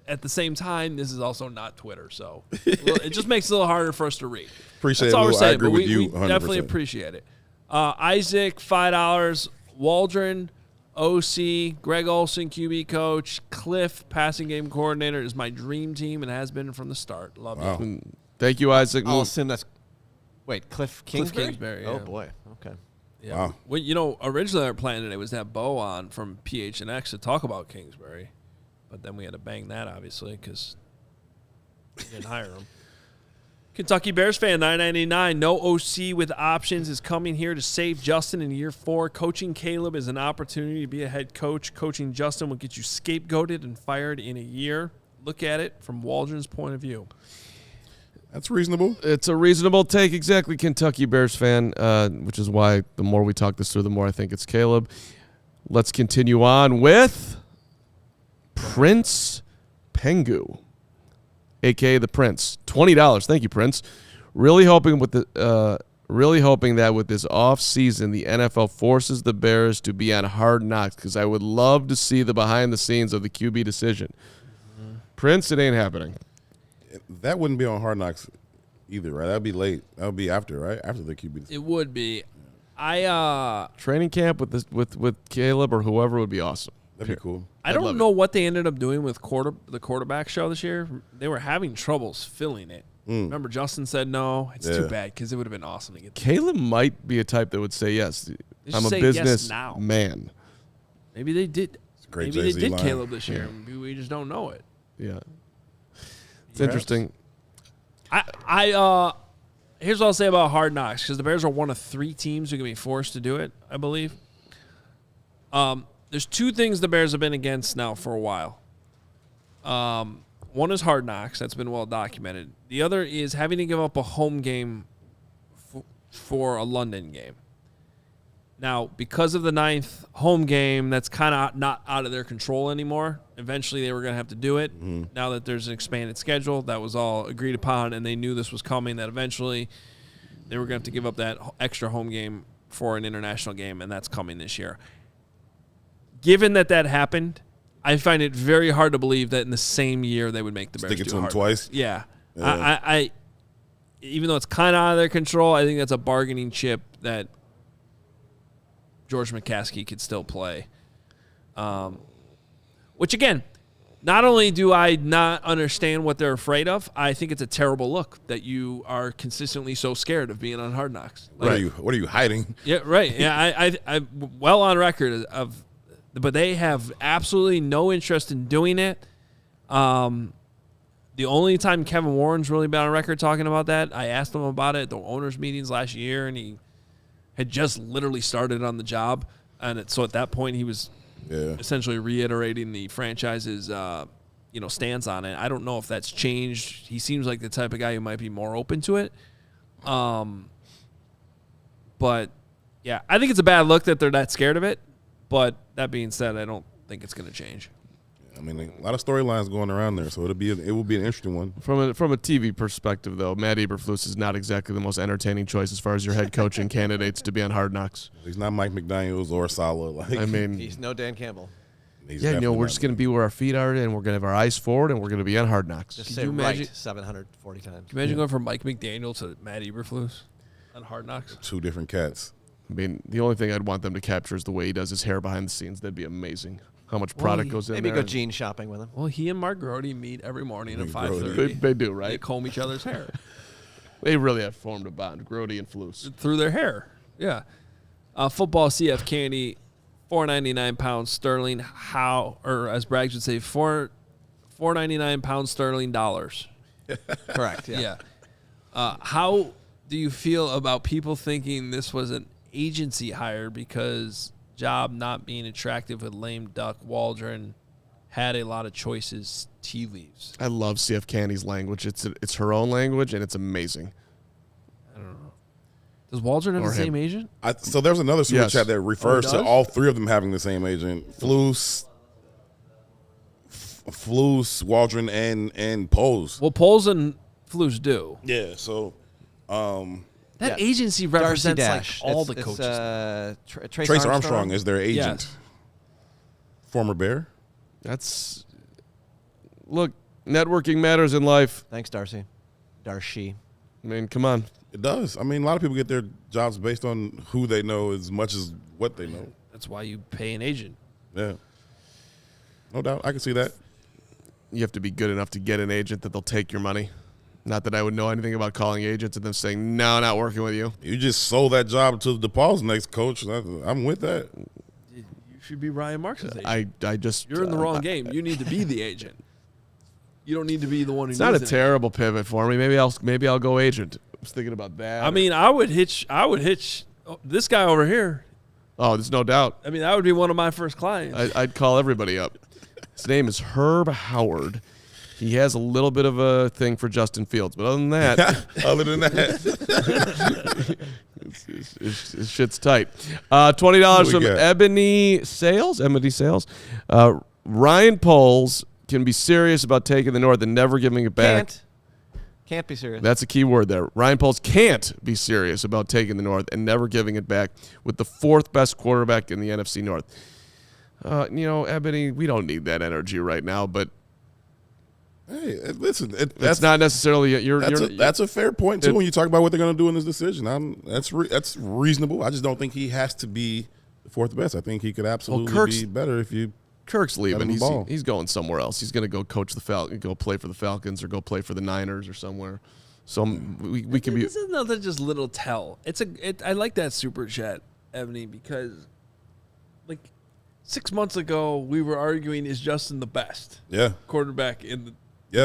at the same time, this is also not Twitter, so it just makes it a little harder for us to read. Appreciate That's it, all Lou. we're saying. I agree but with you we 100%. definitely appreciate it. Isaac, $5. Waldron, OC, Greg Olson, QB coach, Cliff, passing game coordinator is my dream team and has been from the start. Love you. Thank you, Isaac. I'll assume that's. Wait, Cliff Kingsbury? Kingsbury, Oh, yeah. boy. Okay. Yeah. Wow. Well, originally our plan today was to have Bo on from PHNX to talk about Kingsbury, but then we had to bang that obviously because we didn't hire him. Kentucky Bears fan, $9.99. No OC with options is coming here to save Justin in year 4. Coaching Caleb is an opportunity to be a head coach. Coaching Justin will get you scapegoated and fired in a year. Look at it from Waldron's point of view. That's reasonable. It's a reasonable take, exactly, Kentucky Bears fan, which is why the more we talk this through, the more I think it's Caleb. Let's continue on with Prince Pengu, a.k.a. the Prince. $20. Thank you, Prince. Really hoping that with this offseason, the NFL forces the Bears to be on Hard Knocks because I would love to see the behind the scenes of the QB decision. Prince, it ain't happening. That wouldn't be on Hard Knocks either, right? That would be late. That would be after, right? After the QB. It would be. Training camp with Caleb or whoever would be awesome. That'd be cool. I don't know what they ended up doing with the quarterback show this year. They were having troubles filling it. Remember, Justin said no. It's too bad because it would have been awesome to get. Caleb might be a type that would say yes. I'm a say business yes now. man. Maybe they did. Great Maybe they Jay-Z did line. Caleb this year. Maybe we just don't know it. Yeah. It's interesting. Here's what I'll say about Hard Knocks because the Bears are one of 3 teams who can be forced to do it, I believe. There's 2 things the Bears have been against now for a while. One is Hard Knocks. That's been well documented. The other is having to give up a home game for a London game. Now, because of the 9th home game, that's kind of not out of their control anymore. Eventually, they were going to have to do it. Now that there's an expanded schedule, that was all agreed upon, and they knew this was coming, that eventually they were going to have to give up that extra home game for an international game, and that's coming this year. Given that happened, I find it very hard to believe that in the same year they would make the Bears Stick it do to them Hard twice? Knocks. Yeah. Yeah. I even though it's kind of out of their control, I think that's a bargaining chip that George McCaskey could still play. Which, again, not only do I not understand what they're afraid of, I think it's a terrible look that you are consistently so scared of being on Hard Knocks. What are you hiding? Yeah, right. Yeah, I'm well on record of, but they have absolutely no interest in doing it. The only time Kevin Warren's really been on record talking about that, I asked him about it at the owners' meetings last year, and he had just literally started on the job, and so at that point he was essentially reiterating the franchise's stance on it. I don't know if that's changed. He seems like the type of guy who might be more open to it. But yeah, I think it's a bad look that they're that scared of it. But that being said, I don't think it's going to change. I mean, a lot of storylines going around there, so it will be an interesting one. From a TV perspective, though, Matt Eberflus is not exactly the most entertaining choice as far as your head coaching candidates to be on Hard Knocks. He's not Mike McDaniels or Saleh. He's no Dan Campbell. We're just going to be where our feet are, and we're going to have our eyes forward, and we're going to be on Hard Knocks. Just say right 740 times. Can you imagine going from Mike McDaniel to Matt Eberflus on Hard Knocks? Two different cats. I mean, the only thing I'd want them to capture is the way he does his hair behind the scenes. That'd be amazing. How much product goes in there. Maybe go jean shopping with him. Well, he and Mark Grody meet every morning at 5:30. They do, right? They comb each other's hair. They really have formed a bond, Grody and Flus. Through their hair, yeah. Football CF Candy, £4.99 sterling. Or as Bragg should say, £4.99 sterling dollars. Correct, yeah. How do you feel about people thinking this was an agency hire because job not being attractive with lame duck Waldron had a lot of choices, tea leaves? I love CF Candy's language. It's her own language, and it's amazing. I don't know. Does Waldron have the same agent? So there's another super chat that refers to all three of them having the same agent. Flus, Waldron, and Poles. Well, Poles and Flus do. Yeah, so that agency represents like all the coaches. Trace Armstrong is their agent. Yes. Former Bear. Look, networking matters in life. Thanks, Darcy. I mean, come on. It does. I mean, a lot of people get their jobs based on who they know as much as what they know. That's why you pay an agent. Yeah. No doubt. I can see that. You have to be good enough to get an agent that they'll take your money. Not that I would know anything about calling agents and them saying, no, not working with you. You just sold that job to DePaul's next coach. I'm with that. You should be Ryan Marks' agent. You're in the wrong game. You need to be the agent. You don't need to be the one who It's not a terrible pivot for me. Maybe I'll go agent. I was thinking about that. I mean, I would hitch this guy over here. Oh, there's no doubt. I mean, that would be one of my first clients. I'd call everybody up. His name is Herb Howard. He has a little bit of a thing for Justin Fields, but other than that, his shit's tight. $20 from Ebony Sales. Ryan Poles can be serious about taking the North and never giving it back. Can't be serious. That's a key word there. Ryan Poles can't be serious about taking the North and never giving it back with the fourth best quarterback in the NFC North. Ebony, we don't need that energy right now, but hey, listen, that's not necessarily that's a fair point too when you talk about what they're going to do in this decision. That's reasonable. I just don't think he has to be the fourth best. I think he could absolutely be better if you. Kirk's leaving. He's going somewhere else. He's going to go coach go play for the Falcons or go play for the Niners or somewhere. So we can be. This is another just little tell. I like that super chat, Ebony, because like 6 months ago we were arguing, is Justin the best quarterback in the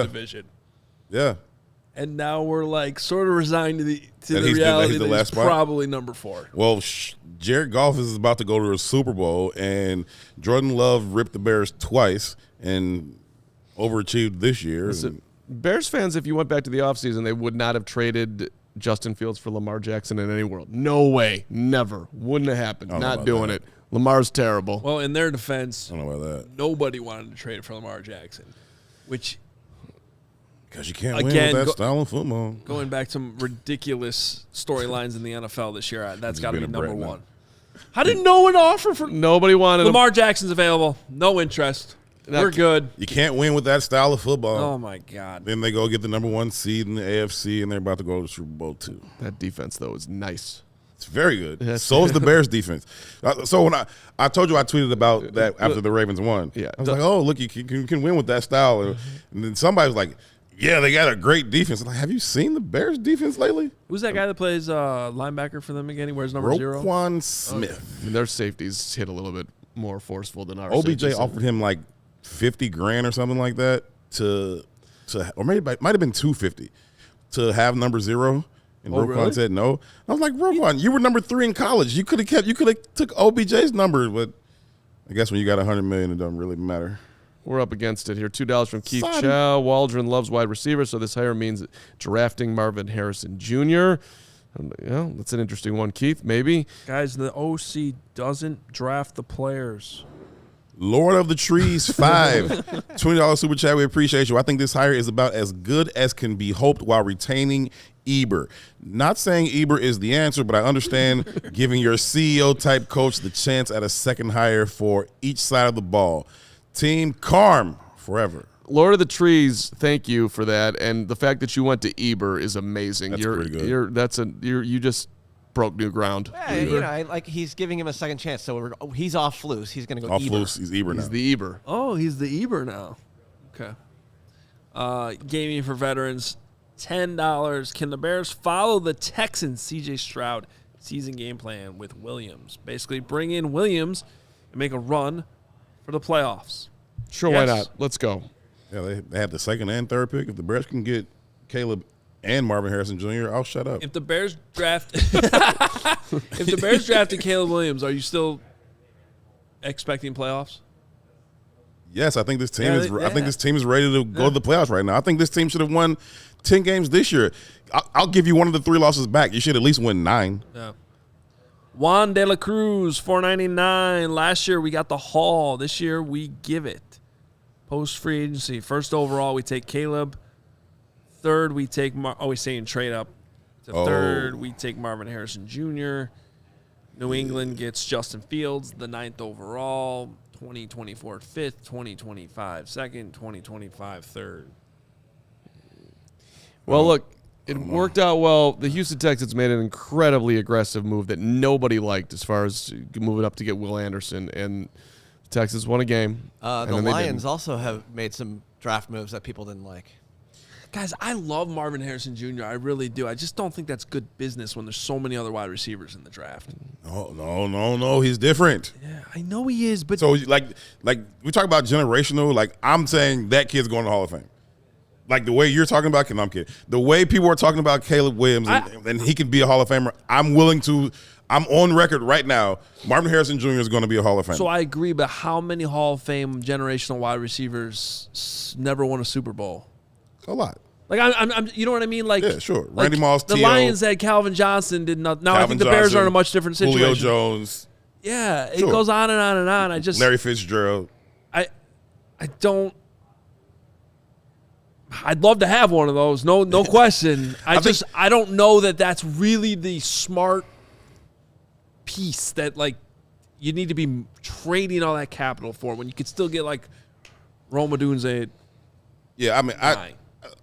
division? Yeah. And now we're like sort of resigned to the reality that he's probably number 4. Well, Jared Goff is about to go to a Super Bowl, and Jordan Love ripped the Bears twice and overachieved this year. Bears fans, if you went back to the offseason, they would not have traded Justin Fields for Lamar Jackson in any world. No way. Never. Wouldn't have happened. Not doing it. Lamar's terrible. Well, in their defense, I don't know about that. Nobody wanted to trade for Lamar Jackson, which... Because you can't win with that style of football. Going back to some ridiculous storylines in the NFL this year, that's got to be number 1. How did no one offer for... Nobody wanted Lamar Jackson's available. No interest. We're good. You can't win with that style of football. Oh, my God. Then they go get the number 1 seed in the AFC, and they're about to go to the Super Bowl, too. That defense, though, is nice. It's very good. So is the Bears defense. So when I told you I tweeted about that after the Ravens won. Yeah. I was like, oh, look, you can win with that style. And then somebody was like, yeah, they got a great defense. I'm like, have you seen the Bears defense lately? Who's that guy that plays linebacker for them again? He wears number 0? Roquan Smith. I mean, their safeties hit a little bit more forceful than ours. OBJ offered him like $50,000 or something like that or maybe it might have been $250 to have number 0. And Oh, Roquan really? said no. I was like, Roquan, you were number 3 in college. You could have took OBJ's number, but I guess when you got $100 million, it doesn't really matter. We're up against it here. $2 from Keith Sorry. Chow. Waldron loves wide receivers, so this hire means drafting Marvin Harrison Jr. Yeah, that's an interesting one, Keith. Maybe. Guys, the OC doesn't draft the players. Lord of the Trees 5, $20 super chat. We appreciate you. I think this hire is about as good as can be hoped while retaining Eber. Not saying Eber is the answer, but I understand giving your CEO type coach the chance at a second hire for each side of the ball. Team Carm forever. Lord of the Trees, thank you for that. And the fact that you went to Eber is amazing. That's pretty good. You just broke new ground. Yeah, like he's giving him a second chance. So he's off loose. He's going to go Off Eber. loose, he's Eber now. He's the Eber. Oh, he's the Eber now. Okay. Gaming for veterans, $10. Can the Bears follow the Texans' C.J. Stroud season game plan with Williams? Basically, bring in Williams and make a run for the playoffs. Sure, Yes. why not? Let's go. Yeah, they have the 2nd and 3rd pick. If the Bears can get Caleb and Marvin Harrison Jr., I'll shut up. If the Bears draft, drafted Caleb Williams, are you still expecting playoffs? Yes, I think this team Yeah, I think this team is ready to go to the playoffs right now. I think this team should have won 10 games this year. I'll give you one of the 3 losses back. You should at least win 9. Yeah. Juan De La Cruz, $4.99. Last year we got the haul. This year we give it. Post free agency. First overall, we take Caleb. Third, we take we're saying trade up. To third, we take Marvin Harrison Jr. New England gets Justin Fields, the 9th overall. 2024 5th, 2025 2nd, 2025 3rd. Well, look, it worked out well. The Houston Texans made an incredibly aggressive move that nobody liked as far as moving up to get Will Anderson, and the Texans won a game. The Lions also have made some draft moves that people didn't like. Guys, I love Marvin Harrison Jr. I really do. I just don't think that's good business when there's so many other wide receivers in the draft. No. He's different. Yeah, I know he is, but So, like we talk about generational. Like, I'm saying that kid's going to the Hall of Fame. Like, the way you're talking about, I'm kidding. The way people are talking about Caleb Williams and he can be a Hall of Famer, I'm on record right now, Marvin Harrison Jr. is going to be a Hall of Famer. So I agree, but how many Hall of Fame generational wide receivers never won a Super Bowl? A lot. Like I'm you know what I mean? Like, Yeah, sure. Like, Randy Moss, the T.O., Lions had Calvin Johnson, did not. Now I Calvin think the Bears Johnson, are in a much different situation. Julio Jones, Yeah, it Sure. goes on and on and on. I just Larry Fitzgerald. I don't. I'd love to have one of those. No question. I don't know that that's really the smart piece that like you need to be trading all that capital for when you could still get like Rome Odunze. Yeah, I mean,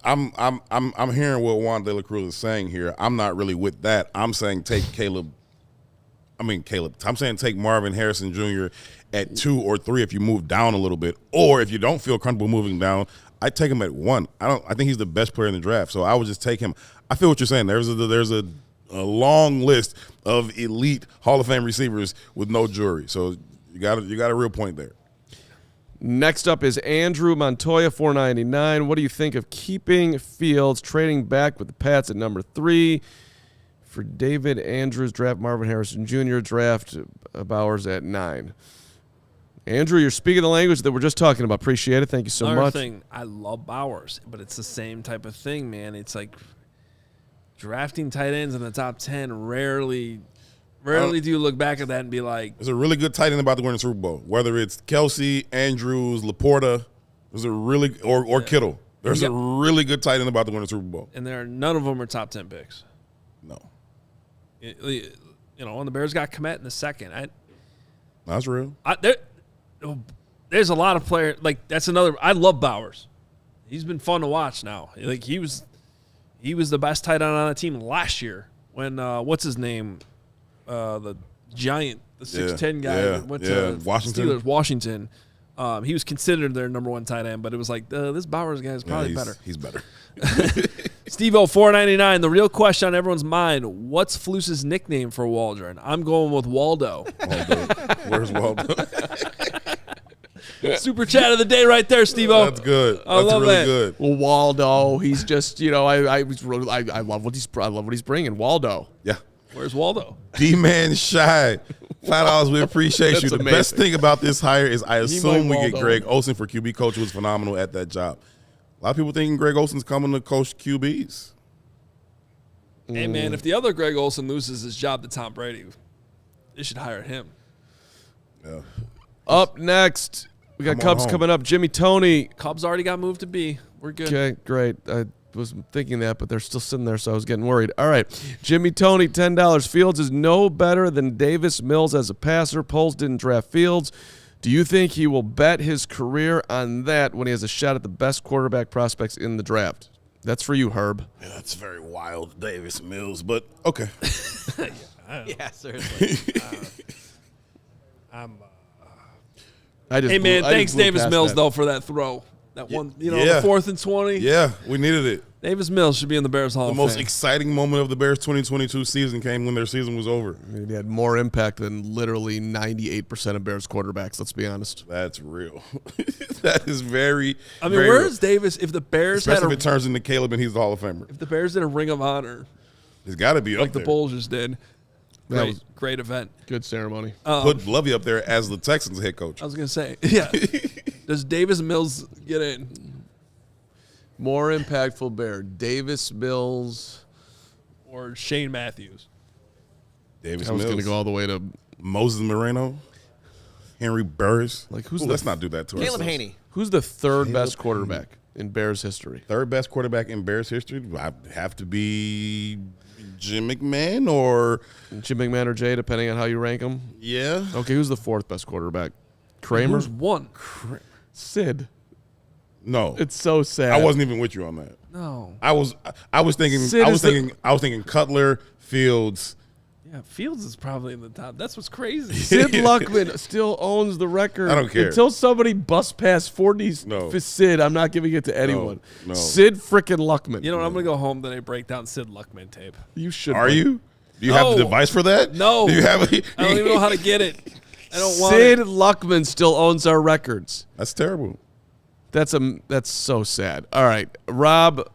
I'm hearing what Juan De La Cruz is saying here. I'm not really with that. I'm saying take Caleb. I'm saying take Marvin Harrison Jr. at 2 or 3 if you move down a little bit, or if you don't feel comfortable moving down, I take him at 1. I think he's the best player in the draft, so I would just take him. I feel what you're saying. There's a long list of elite Hall of Fame receivers with no jury. So you got a real point there. Next up is Andrew Montoya, $4.99. What do you think of keeping Fields, trading back with the Pats at number 3 for David Andrews, draft Marvin Harrison Jr., draft Bowers at 9? Andrew, you're speaking the language that we're just talking about. Appreciate it. Thank you so Another much. thing, I love Bowers, but it's the same type of thing, man. It's like drafting tight ends in the top 10. Rarely do you look back at that and be like, There's a really good tight end about to win the Super Bowl. Whether it's Kelsey, Andrews, Laporta, there's a really or Kittle. There's a really good tight end about to win the Super Bowl. and none of them are top 10 picks. No, You know, when the Bears got Kmet in the second, that's real. there's a lot of players like that's another. I love Bowers. He's been fun to watch now. Like he was the best tight end on the team last year when what's his name, the giant, the 6'10" guy that went to Washington. Steelers, Washington. He was considered their number 1 tight end, but it was like this Bowers guy is probably better. He's better. Steve-O, $4.99. The real question on everyone's mind: what's Fluce's nickname for Waldron? I'm going with Waldo. Waldo. Where's Waldo? Super chat of the day right there, Steve-O. That's good. I That's love really that. good. Well, Waldo, he's just, I love what he's bringing. Waldo. Yeah. Where's Waldo? D-Man Shy. $5. We appreciate That's you. The amazing. best thing about this hire is I assume we get Waldo. Greg Olsen for QB coach, who was phenomenal at that job. A lot of people thinking Greg Olsen's coming to coach QBs. Hey, man, if the other Greg Olsen loses his job to Tom Brady, they should hire him. Yeah. Up next, we got Come on Cubs home. coming up. Jimmy Toney. Cubs already got moved to B. We're good. Okay, great. I was thinking that, but they're still sitting there, so I was getting worried. All right, Jimmy Toney, $10. Fields is no better than Davis Mills as a passer. Polls didn't draft Fields. Do you think he will bet his career on that when he has a shot at the best quarterback prospects in the draft? That's for you, Herb. Yeah, that's very wild, Davis Mills, but okay. Yeah, seriously. Hey, man, thanks, Davis Mills, though, for that throw. That one, the 4th and 20. Yeah, we needed it. Davis Mills should be in the Bears Hall The of most Fame. exciting moment of the Bears 2022 season came when their season was over. He had more impact than literally 98% of Bears quarterbacks, let's be honest. That's real. That is very, I mean, very where's real. Davis if the Bears Especially if had it turns into Caleb and he's the Hall of Famer. if the Bears did a Ring of Honor It's got to be up like the there. Bulls just did? That was Great event. good ceremony. Put Lovey up there as the Texans head coach. I was gonna say, yeah. Does Davis Mills get in? More impactful Bear, Davis Mills. Or Shane Matthews? Davis I was Mills. going to go all the way to Moses Moreno. Henry Burris. Like, who's Ooh, the let's not do that to Caleb ourselves. Haney. who's the third best quarterback in Bears history? Third best quarterback in Bears history. I have to be Jim McMahon or Jim McMahon or Jay, depending on how you rank them. yeah. Okay, who's the fourth best quarterback? Kramer? Who's one? Sid. No, It's so sad. I wasn't even with you on that. No. I was thinking Sid I was is the- thinking Cutler, Fields. Yeah, Fields is probably in the top. That's what's crazy. Sid Luckman still owns the record. I don't care. Until somebody busts past 40s No. for Sid, I'm not giving it to anyone. no. Sid frickin' Luckman. You know what? I'm gonna go home today, break down Sid Luckman tape. You should. Are you? Do you have No. the device for that? No. Do you have it? I don't even know how to get it. I don't want Sid it. Luckman still owns our records. That's terrible. That's so sad. All right, Rob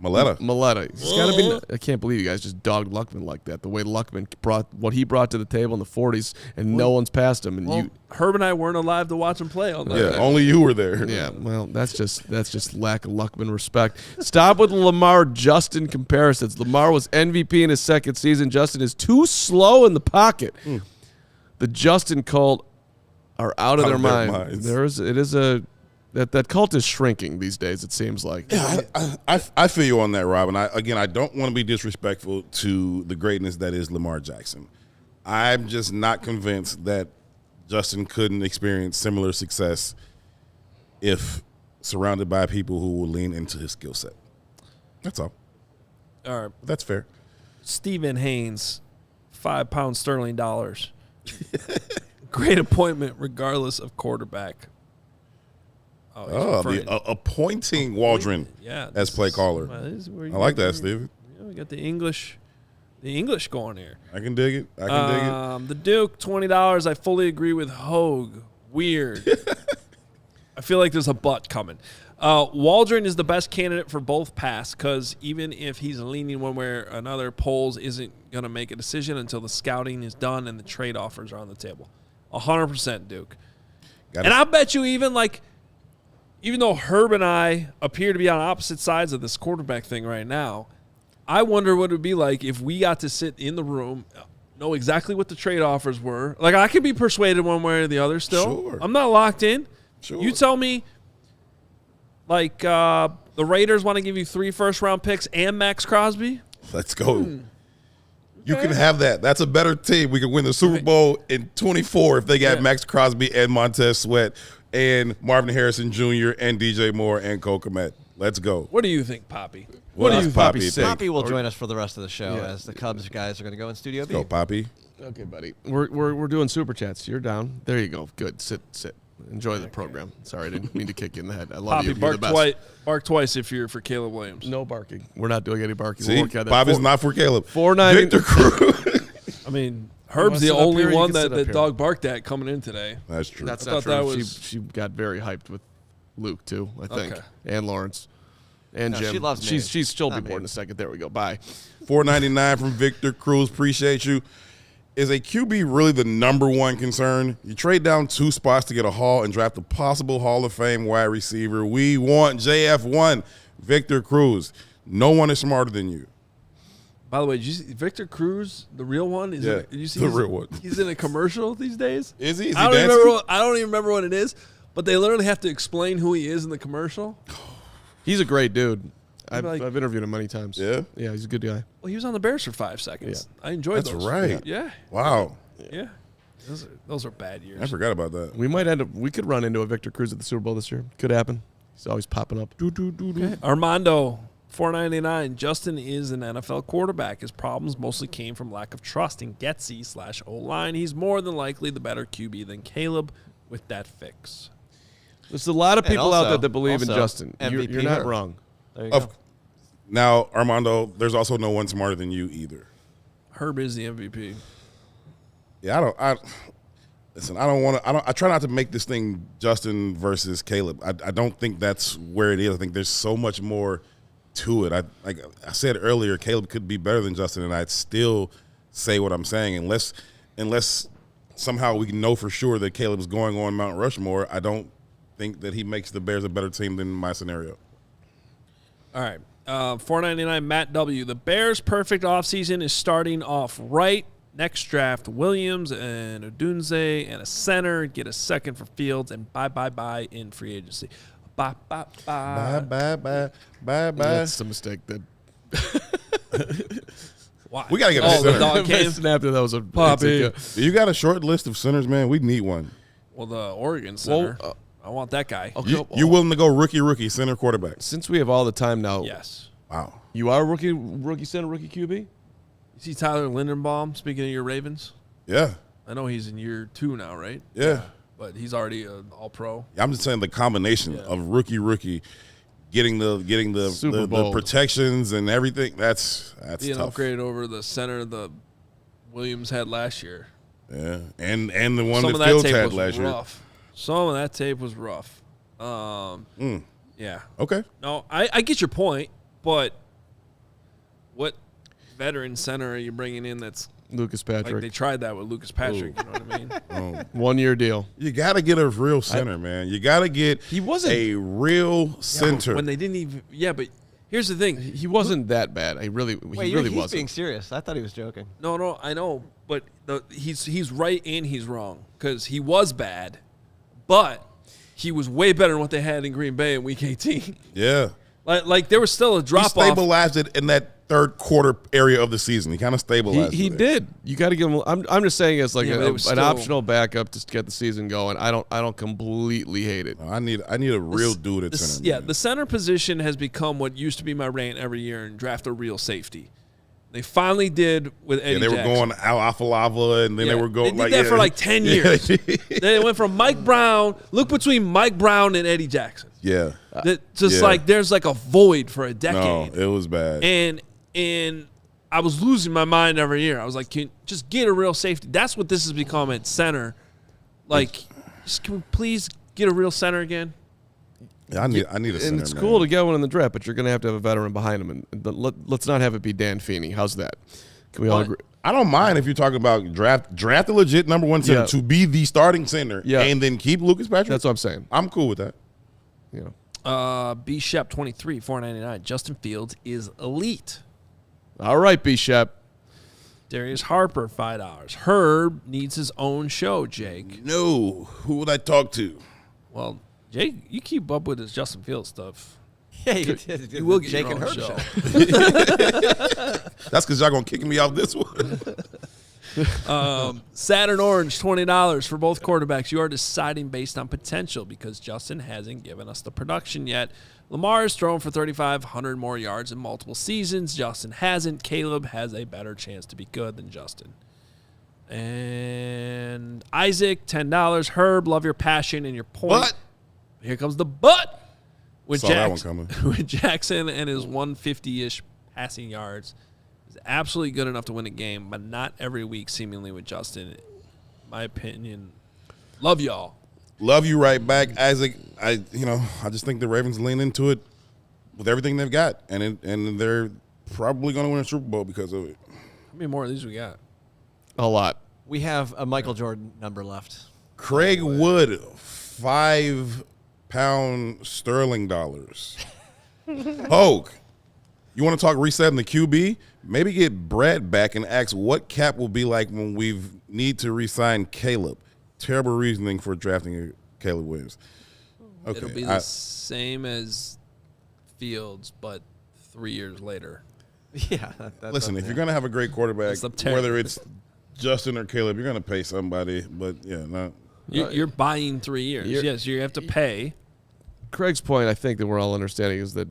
Maletta. It's gotta be. I can't believe you guys just dogged Luckman like that. The way Luckman brought what he brought to the table in the 40s, and no one's passed him. And Well, Herb and I weren't alive to watch him play all night. Yeah, only you were there. yeah, well, that's just lack of Luckman respect. Stop with Lamar Justin comparisons. Lamar was MVP in his second season. Justin is too slow in the pocket. The Justin cult are out of their minds. That cult is shrinking these days, it seems like. Yeah, I feel you on that, Rob. And I don't want to be disrespectful to the greatness that is Lamar Jackson. I'm just not convinced that Justin couldn't experience similar success if surrounded by people who will lean into his skill set. That's all. All right. That's fair. Stephen Haynes, £5 sterling dollars. Great appointment, regardless of quarterback. he's referring- Appointing Waldron as play caller. I like that, Steven. We got the English going here. I can dig it. I can dig it. The Duke, $20. I fully agree with Hoge. Weird. I feel like there's a butt coming. Waldron is the best candidate for both pass because even if he's leaning one way or another, polls isn't going to make a decision until the scouting is done and the trade offers are on the table. 100% Duke. And I bet you even though Herb and I appear to be on opposite sides of this quarterback thing right now, I wonder what it would be like if we got to sit in the room, know exactly what the trade offers were. Like, I could be persuaded one way or the other still. Sure. I'm not locked in. Sure. You tell me, the Raiders want to give you 3 first-round picks and Max Crosby? Let's go. You can have that. That's a better team. We can win the Super Bowl in 24 if they got Max Crosby and Montez Sweat and Marvin Harrison Jr. and DJ Moore and Cole Kmet. Let's go. What do you think, Poppy? What do does you Poppy think? think? Poppy will join us for the rest of the show Yeah. as the Cubs guys are going to go in Studio B. Go, Poppy. Okay, buddy. We're doing super chats. You're down. There you go. Good. Sit. Enjoy the program. Sorry, I didn't mean to kick you in the head. I love Poppy, you. You're the best. bark twice if you're for Caleb Williams. No barking. We're not doing any barking. See, We'll work out that. Poppy's not for Caleb. $4.90. Victor Cruz. I mean, Herb's the sit up here, only you one can that sit up the here. dog barked at coming in today. That's true. That's I not thought that true. was- She got very hyped with Luke too, I think, Okay. and Lawrence, and No, Jim. she loves me. She'll be Not more me. in a second. There we go. Bye. $4.99 from Victor Cruz. Appreciate you. Is a QB really the number one concern? You trade down 2 spots to get a haul and draft a possible Hall of Fame wide receiver. We want JF1, Victor Cruz. No one is smarter than you. By the way, did you see Victor Cruz, the real one? Is Yeah, did you see the he's- real one. He's in a commercial these days. Is he? Is he I don't dancing? even remember what it is, but they literally have to explain who he is in the commercial. He's a great dude. I've like- interviewed him many times. Yeah? Yeah, he's a good guy. Well, he was on the Bears for 5 seconds. I enjoyed That's those. right. Yeah. Wow. Yeah. Those are bad years. I forgot about that. We could run into a Victor Cruz at the Super Bowl this year. Could happen. He's always popping up. Okay. Armando, $4.99. Justin is an NFL quarterback. His problems mostly came from lack of trust in Getsy/O-line. He's more than likely the better QB than Caleb with that fix. There's a lot of And people out also- there that believe in also Justin. You're MVP not Herb. wrong. There you go. Now, Armando, there's also no one smarter than you either. Herb is the MVP. Yeah, I don't want to. I try not to make this thing Justin versus Caleb. I don't think that's where it is. I think there's so much more to it. Like I said earlier, Caleb could be better than Justin, and I'd still say what I'm saying unless somehow we know for sure that Caleb's going on Mount Rushmore. I don't think that he makes the Bears a better team than my scenario. All right. $4.99. Matt W. The Bears' perfect offseason is starting off right. Next draft, Williams and Odunze and a center. Get a second for Fields and bye in free agency. Bye. Bye bye bye bye bye. That's a mistake. That Why? We gotta get a the center. dog came. snapped it. That was a Puppy. You got a short list of centers, man. We need one. Well, the Oregon center. I want that guy. Okay. You willing to go rookie center quarterback? Since we have all the time now, Yes. Wow. you are a rookie center, rookie QB. You see Tyler Lindenbaum, speaking of your Ravens? Yeah. I know he's in year 2 now, right? Yeah. But he's already an all-pro. I'm just saying the combination of rookie, getting the Super the Bowl. protections and everything. That's Being tough. upgraded over the center the Williams had last year. Yeah, and the one Some of that that Fields tape had was last year. rough. Some of that tape was rough. Yeah. Okay. No, I get your point, but what veteran center are you bringing in that's Lucas like Patrick. they tried that with Lucas Patrick, you know what I mean? 1 year deal. You got to get a real center, man. You got to get He wasn't- a real center. When they didn't even but here's the thing. He wasn't that bad. He really Wait, really he's being wasn't. serious. I thought he was joking. No, I know, but he's right and he's wrong because he was bad, but he was way better than what they had in Green Bay in Week 18. yeah. Like there was still a He drop off. stabilized it in that third quarter area of the season. He kind of stabilized He it. did. You got to give him. I'm just saying it's like Yeah, but it was an still- optional backup to get the season going. I don't completely hate it. I need a real dude at center. Yeah, man. the center position has become what used to be my rant every year and draft a real safety. They finally did with Eddie they were Jackson. going Alpha Lava, and then they were going They did that for like 10 years. They went from Mike Brown. Look between Mike Brown and Eddie Jackson. yeah. That just Yeah. like there's like a void for a No, decade. it was bad. And I was losing my mind every year. I was like, can just get a real safety. That's what this has become at center. Like, just can we please get a real center again? I need a center. And it's man. cool to get one in the draft, but you're going to have a veteran behind him. And let's not have it be Dan Feeney. How's that? Can we all But- agree? I don't mind if you're talking about draft a legit number one center Yeah. to be the starting center, Yeah. and then keep Lucas Patrick. That's what I'm saying. I'm cool with that. You know. B Shep 23, $4.99. Justin Fields is elite. All right, B Shep. Darius Harper, $5. Herb needs his own show, Jake. No, who would I talk to? Well, Jake, you keep up with his Justin Fields stuff. Yeah, you did. You will get Jake your and own Herb show. That's because y'all gonna kick me off this one. Saturn Orange, $20 for both quarterbacks. You are deciding based on potential because Justin hasn't given us the production yet. Lamar has thrown for 3,500 more yards in multiple seasons. Justin hasn't. Caleb has a better chance to be good than Justin. And Isaac, $10. Herb, love your passion and your point. But Here comes the but. With Saw that one coming. With Jackson and his 150-ish passing yards, He's absolutely good enough to win a game, but not every week seemingly with Justin. My opinion. Love y'all. Love you right back, Isaac. I just think the Ravens lean into it with everything they've got, and they're probably going to win a Super Bowl because of it. How many more of these we got? A lot. We have a Michael Jordan number left. Craig Wood, 5 pound sterling dollars. Hoge, you want to talk resetting the QB? Maybe get Brad back and ask what cap will be like when we need to re-sign Caleb. Terrible reasoning for drafting Caleb Williams. Okay, It'll be the same as Fields, but 3 years later. Yeah. Listen, if you're going to have a great quarterback, whether it's Justin or Caleb, you're going to pay somebody. But, yeah, no. You're buying 3 years. Yes, you have to pay. Craig's point, I think that we're all understanding, is that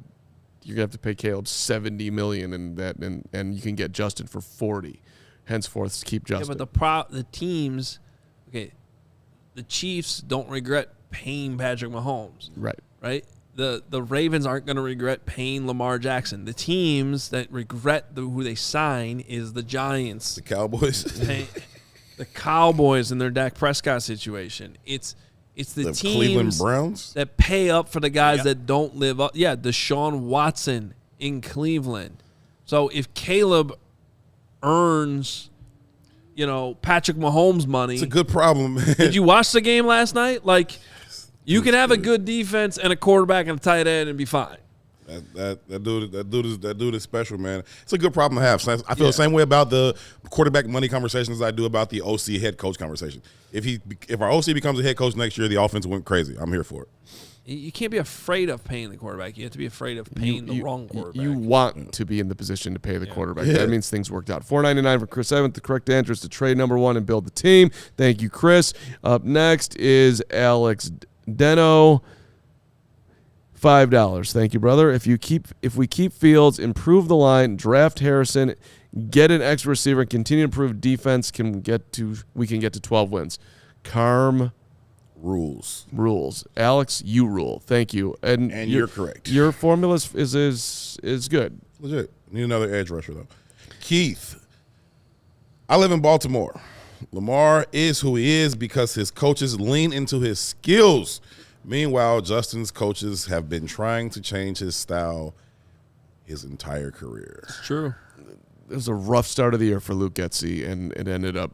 you're gonna have to pay Caleb $70 million, and you can get Justin for $40. Henceforth, keep Justin. Yeah, but the teams, okay, the Chiefs don't regret paying Patrick Mahomes. Right. The Ravens aren't going to regret paying Lamar Jackson. The teams that regret who they sign is the Giants, the Cowboys, the Cowboys, and their Dak Prescott situation. It's the teams Cleveland Browns that pay up for the guys that don't live up. Yeah, Deshaun Watson in Cleveland. So if Caleb earns, Patrick Mahomes money, it's a good problem. Man. Did you watch the game last night? Like, you can have a good defense and a quarterback and a tight end and be fine. That dude is special, man. It's a good problem to have. I feel the same way about the quarterback money conversations as I do about the OC head coach conversation. If our OC becomes a head coach next year, the offense went crazy. I'm here for it. You can't be afraid of paying the quarterback. You have to be afraid of paying the wrong quarterback. You want to be in the position to pay the quarterback. Yeah. That means things worked out. $4.99 for Chris Evans. The correct answer is to trade number 1 and build the team. Thank you, Chris. Up next is Alex Deno. $5. Thank you, brother. If we keep Fields, improve the line, draft Harrison, get an extra receiver, continue to improve defense, we can get to 12 wins. Carm rules. Alex, you rule. Thank you. And you're correct. Your formula is good. Legit. Need another edge rusher though. Keith, I live in Baltimore. Lamar is who he is because his coaches lean into his skills. Meanwhile, Justin's coaches have been trying to change his style his entire career. It's true. It was a rough start of the year for Luke Getsy, and it ended up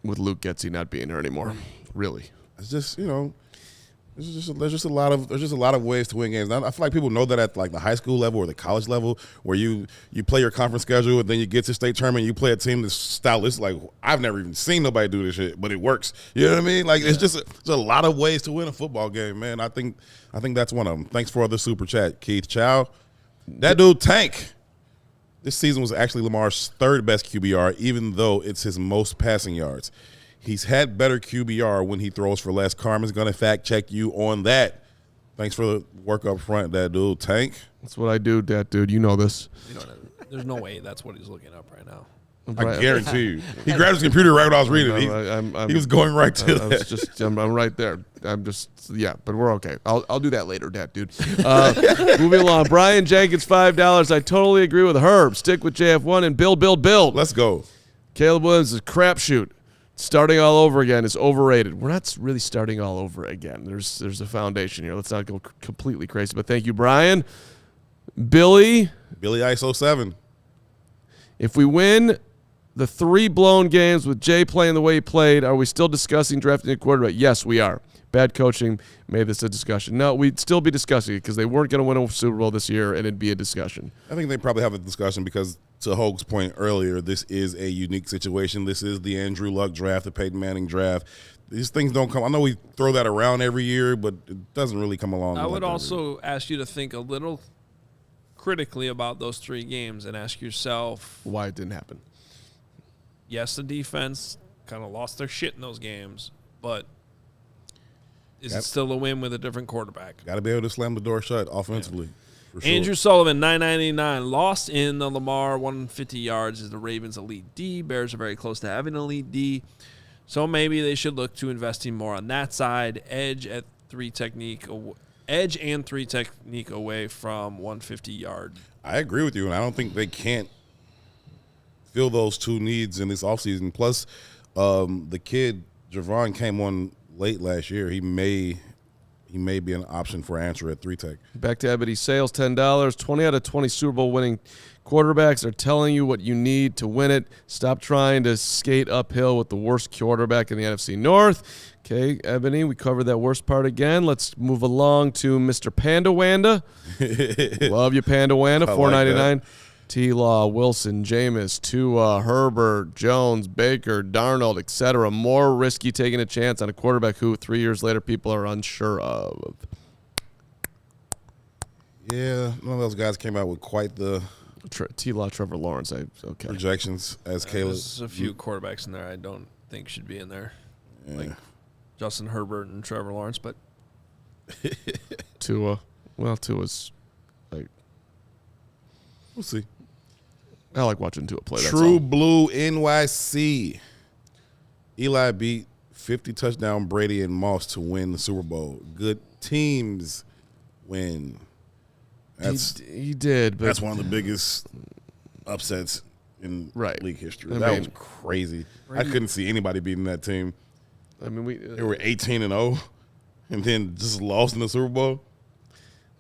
with Luke Getsy not being there anymore. Really. It's just, there's just a lot of ways to win games. I feel like people know that at like the high school level or the college level, where you play your conference schedule and then you get to state tournament, you play a team that's stylistic. Like, I've never even seen nobody do this shit, but it works. You know what I mean? Like, it's just there's a lot of ways to win a football game, man. I think that's one of them. Thanks for the super chat, Keith Chow. That dude Tank. This season was actually Lamar's 3rd best QBR, even though it's his most passing yards. He's had better QBR when he throws for less. Carmen's going to fact check you on that. Thanks for the work up front, that dude. Tank. That's what I do, that dude. You know this. There's no way that's what he's looking up right now. I guarantee you. He grabbed his computer right when I was reading it. He was going right to that. I'm right there. But we're okay. I'll do that later, that dude. Moving along. Brian Jenkins, $5. I totally agree with Herb. Stick with JF1 and build. Let's go. Caleb Williams is a crapshoot. Starting all over again is overrated. We're not really starting all over again. There's a foundation here. Let's not go completely crazy. But thank you, Brian. Billy ISO 7. If we win the 3 blown games with Jay playing the way he played, are we still discussing drafting a quarterback? Yes, we are. Bad coaching made this a discussion. No, we'd still be discussing it because they weren't going to win a Super Bowl this year, and it'd be a discussion. I think they probably have a discussion because, to Hoge's point earlier, this is a unique situation. This is the Andrew Luck draft, the Peyton Manning draft. These things don't come. I know we throw that around every year, but it doesn't really come along. I would also ask you to think a little critically about those 3 games and ask yourself why it didn't happen. Yes, the defense kind of lost their shit in those games, but is it still a win with a different quarterback? Got to be able to slam the door shut offensively. For sure. Andrew Sullivan, $9.99, lost in the Lamar, 150 yards is the Ravens' elite D. Bears are very close to having an elite D, so maybe they should look to investing more on that side. Edge and 3 technique away from 150 yard. I agree with you, and I don't think they can't fill those two needs in this offseason. Plus, the kid Javon came on late last year. He may be an option for answer at 3-tech. Back to Ebony Sales, $10. 20 out of 20 Super Bowl winning quarterbacks are telling you what you need to win it. Stop trying to skate uphill with the worst quarterback in the NFC North. Okay, Ebony, we covered that worst part again. Let's move along to Mr. Panda Wanda. Love you, Panda Wanda. $4.99. T-Law, Wilson, Jameis, Tua, Herbert, Jones, Baker, Darnold, etc. More risky taking a chance on a quarterback who 3 years later people are unsure of. Yeah, none of those guys came out with quite the T-Law, Trevor Lawrence. Okay. projections as Caleb. There's a few quarterbacks in there I don't think should be in there. Yeah. Like Justin Herbert and Trevor Lawrence, but Tua. Well, Tua's like, We'll see. I like watching Tua play. That's True all. Blue NYC. Eli beat 50 touchdown Brady and Moss to win the Super Bowl. Good teams win. He did, but That's one of the biggest upsets in Right. league history. I That mean, was crazy. I couldn't see anybody beating that team. I mean, They were 18-0 and then just lost in the Super Bowl.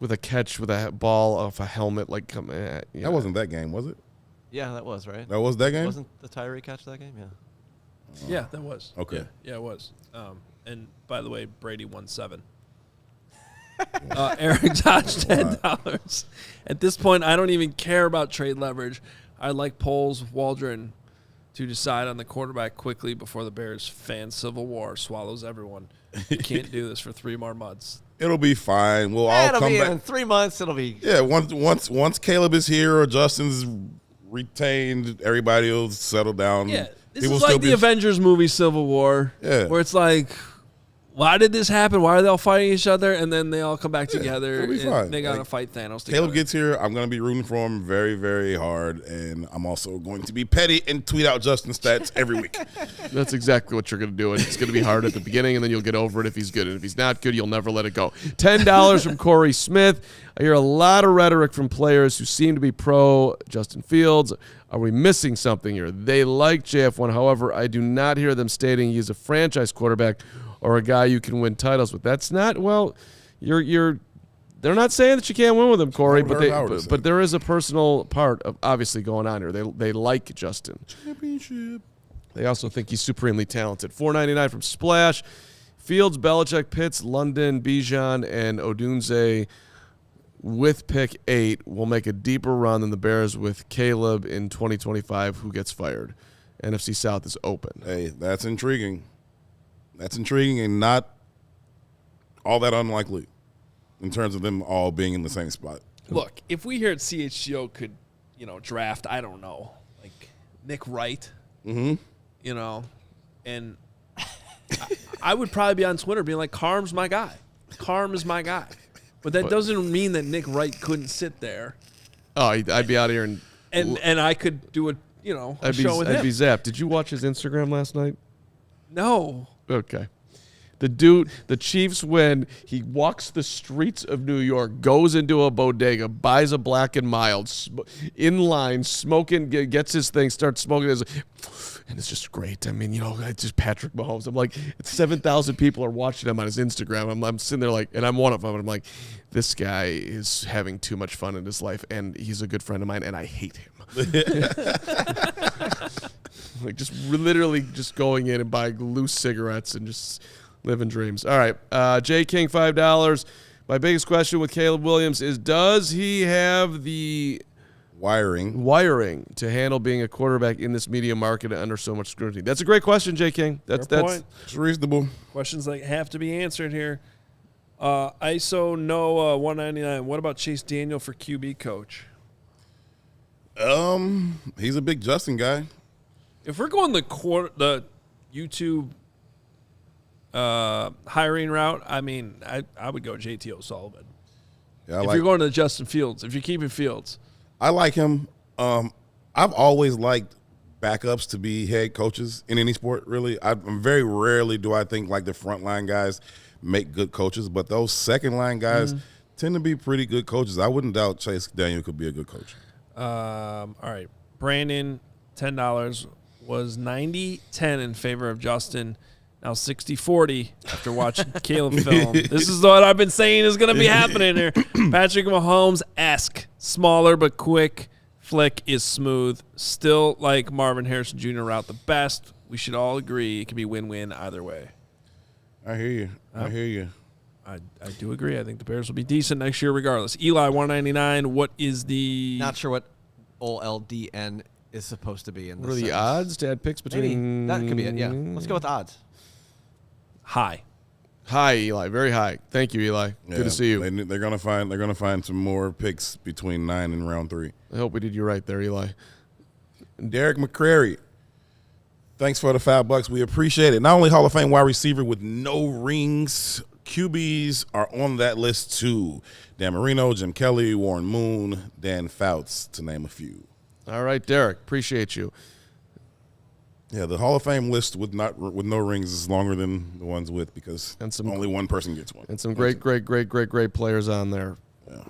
with a catch with a ball off a helmet, like come. Yeah. That wasn't that game, was it? Yeah, that was right. That was that game? Wasn't the Tyree catch that game? Yeah. yeah, that was. Okay. Yeah, it was. And by the way, Brady won 7. Eric Dodge, $10. At this point, I don't even care about trade leverage. I like Poles, Waldron to decide on the quarterback quickly before the Bears fan civil war swallows everyone. You can't do this for 3 more months. It'll be fine. We'll all It'll come be back. in 3 months. It'll be. Yeah, once Caleb is here or Justin's retained, everybody will settle down. Yeah, this People is still like the be- Avengers movie Civil War, Yeah. where it's like, why did this happen? Why are they all fighting each other? And then they all come back together it'll be and fine. they got to Like, fight Thanos together. Caleb gets here, I'm going to be rooting for him very, very hard, and I'm also going to be petty and tweet out Justin stats every week. That's exactly what you're going to do. And it's going to be hard at the beginning, and then you'll get over it if he's good. And if he's not good, you'll never let it go. $10 from Corey Smith. I hear a lot of rhetoric from players who seem to be pro Justin Fields. Are we missing something here? They like JF1. However, I do not hear them stating he's a franchise quarterback or a guy you can win titles with. That's not, well, they're not saying that you can't win with him, Corey, but there is a personal part of obviously going on here. They like Justin. Championship. They also think he's supremely talented. $4.99 from Splash. Fields, Belichick, Pitts, London, Bijan, and Odunze with pick 8 will make a deeper run than the Bears with Caleb in 2025, who gets fired. NFC South is open. Hey, that's intriguing. That's intriguing and not all that unlikely in terms of them all being in the same spot. Look, if we here at CHGO could, draft, I don't know, like Nick Wright, and I would probably be on Twitter being like, Carm's my guy. Carm is my guy. But that doesn't mean that Nick Wright couldn't sit there. Oh, I'd be out of here and I could do a show with him. I'd be zapped. Did you watch his Instagram last night? No. Okay. The Chiefs win. He walks the streets of New York, goes into a bodega, buys a Black and Mild, in line, smoking, gets his thing, starts smoking. And it's just great. I mean, it's just Patrick Mahomes. I'm like, 7,000 people are watching him on his Instagram. I'm sitting there like, and I'm one of them. And I'm like, this guy is having too much fun in his life, and he's a good friend of mine, and I hate him. Like just literally just going in and buying loose cigarettes and just living dreams. All right, J King, $5. My biggest question with Caleb Williams is, does he have the wiring to handle being a quarterback in this media market under so much scrutiny? That's a great question, J King. That's It's reasonable. Questions that have to be answered here. ISO Noah 199. What about Chase Daniel for QB coach? He's a big Justin guy. If we're going the YouTube hiring route, I mean, I would go JT O'Sullivan. Yeah, if you're going to Justin Fields, if you're keeping Fields. I like him. I've always liked backups to be head coaches in any sport, really. I'm very rarely do I think like the frontline guys make good coaches, but those second line guys tend to be pretty good coaches. I wouldn't doubt Chase Daniel could be a good coach. All right. Brandon $10 was 90-10 in favor of Justin. Now 60-40 after watching Caleb film. This is what I've been saying is going to be happening here. Patrick Mahomes-esque, smaller but quick. Flick is smooth. Still like Marvin Harrison Jr. route the best. We should all agree it can be win-win either way. I hear you. I hear you. I do agree. I think the Bears will be decent next year regardless. Eli, 199. What is the... Not sure what OLDN is supposed to be in this. What are the odds to add picks between? Maybe. That could be it, yeah. Let's go with odds. High. High, Eli. Very high. Thank you, Eli. Yeah, Good to see you. They're gonna find some more picks between 9 and round 3. I hope we did you right there, Eli. Derek McCrary. Thanks for the $5. We appreciate it. Not only Hall of Fame wide receiver with no rings, QBs are on that list too. Dan Marino, Jim Kelly, Warren Moon, Dan Fouts, to name a few. All right, Derek. Appreciate you. Yeah, the Hall of Fame list with no rings is longer than the ones with because only one person gets one. And some great players on there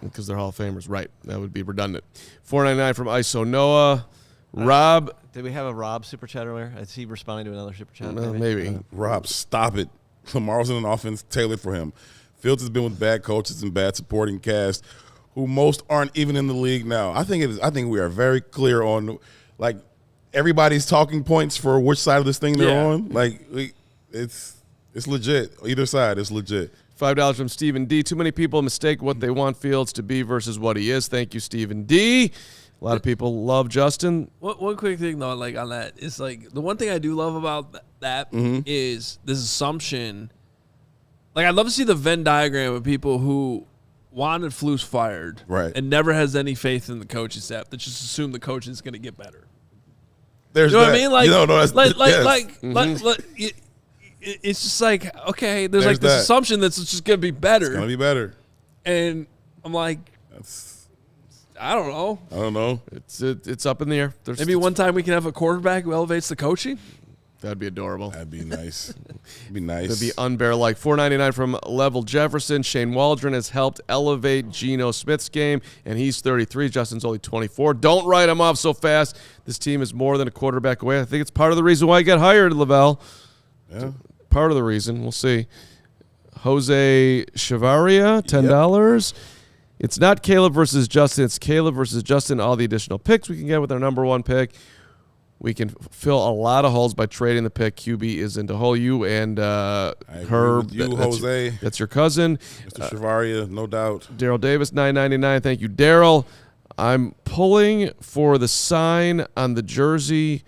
because they're Hall of Famers. Right. That would be redundant. $4.99 from ISO Noah. Rob. Did we have a Rob super chat earlier? Is he responding to another super chat? Maybe. Rob, stop it. Lamar's in an offense tailored for him. Fields has been with bad coaches and bad supporting cast who most aren't even in the league now. I think we are very clear on like everybody's talking points for which side of this thing they're on. Like it's legit. Either side is legit. $5 from Stephen D. Too many people mistake what they want Fields to be versus what he is. Thank you, Stephen D. A lot of people love Justin. One quick thing, though, like on that, is like the one thing I do love about that is this assumption. Like, I'd love to see the Venn diagram of people who wanted Flus fired and never has any faith in the coaching staff that just assume the coaching is going to get better. There's what I mean? Like, yes. It's just like, okay, there's like this assumption that's just going to be better. It's going to be better. And I'm like, I don't know. It's up in the air. Maybe one time we can have a quarterback who elevates the coaching. That'd be adorable. That'd be nice. It'd be nice. That'd be unbear-like. $4.99 from Level Jefferson. Shane Waldron has helped elevate Geno Smith's game, and he's 33. Justin's only 24. Don't write him off so fast. This team is more than a quarterback away. I think it's part of the reason why he got hired, Lavelle. Yeah. Part of the reason. We'll see. Jose Chavaria, $10. Yep. It's not Caleb versus Justin. It's Caleb versus Justin. All the additional picks we can get with our number one pick. We can fill a lot of holes by trading the pick. QB is into hole. You and Herb. Jose. That's your cousin. Mr. Chavaria, no doubt. Daryl Davis, $9.99. Thank you, Daryl. I'm pulling for the sign on the jersey,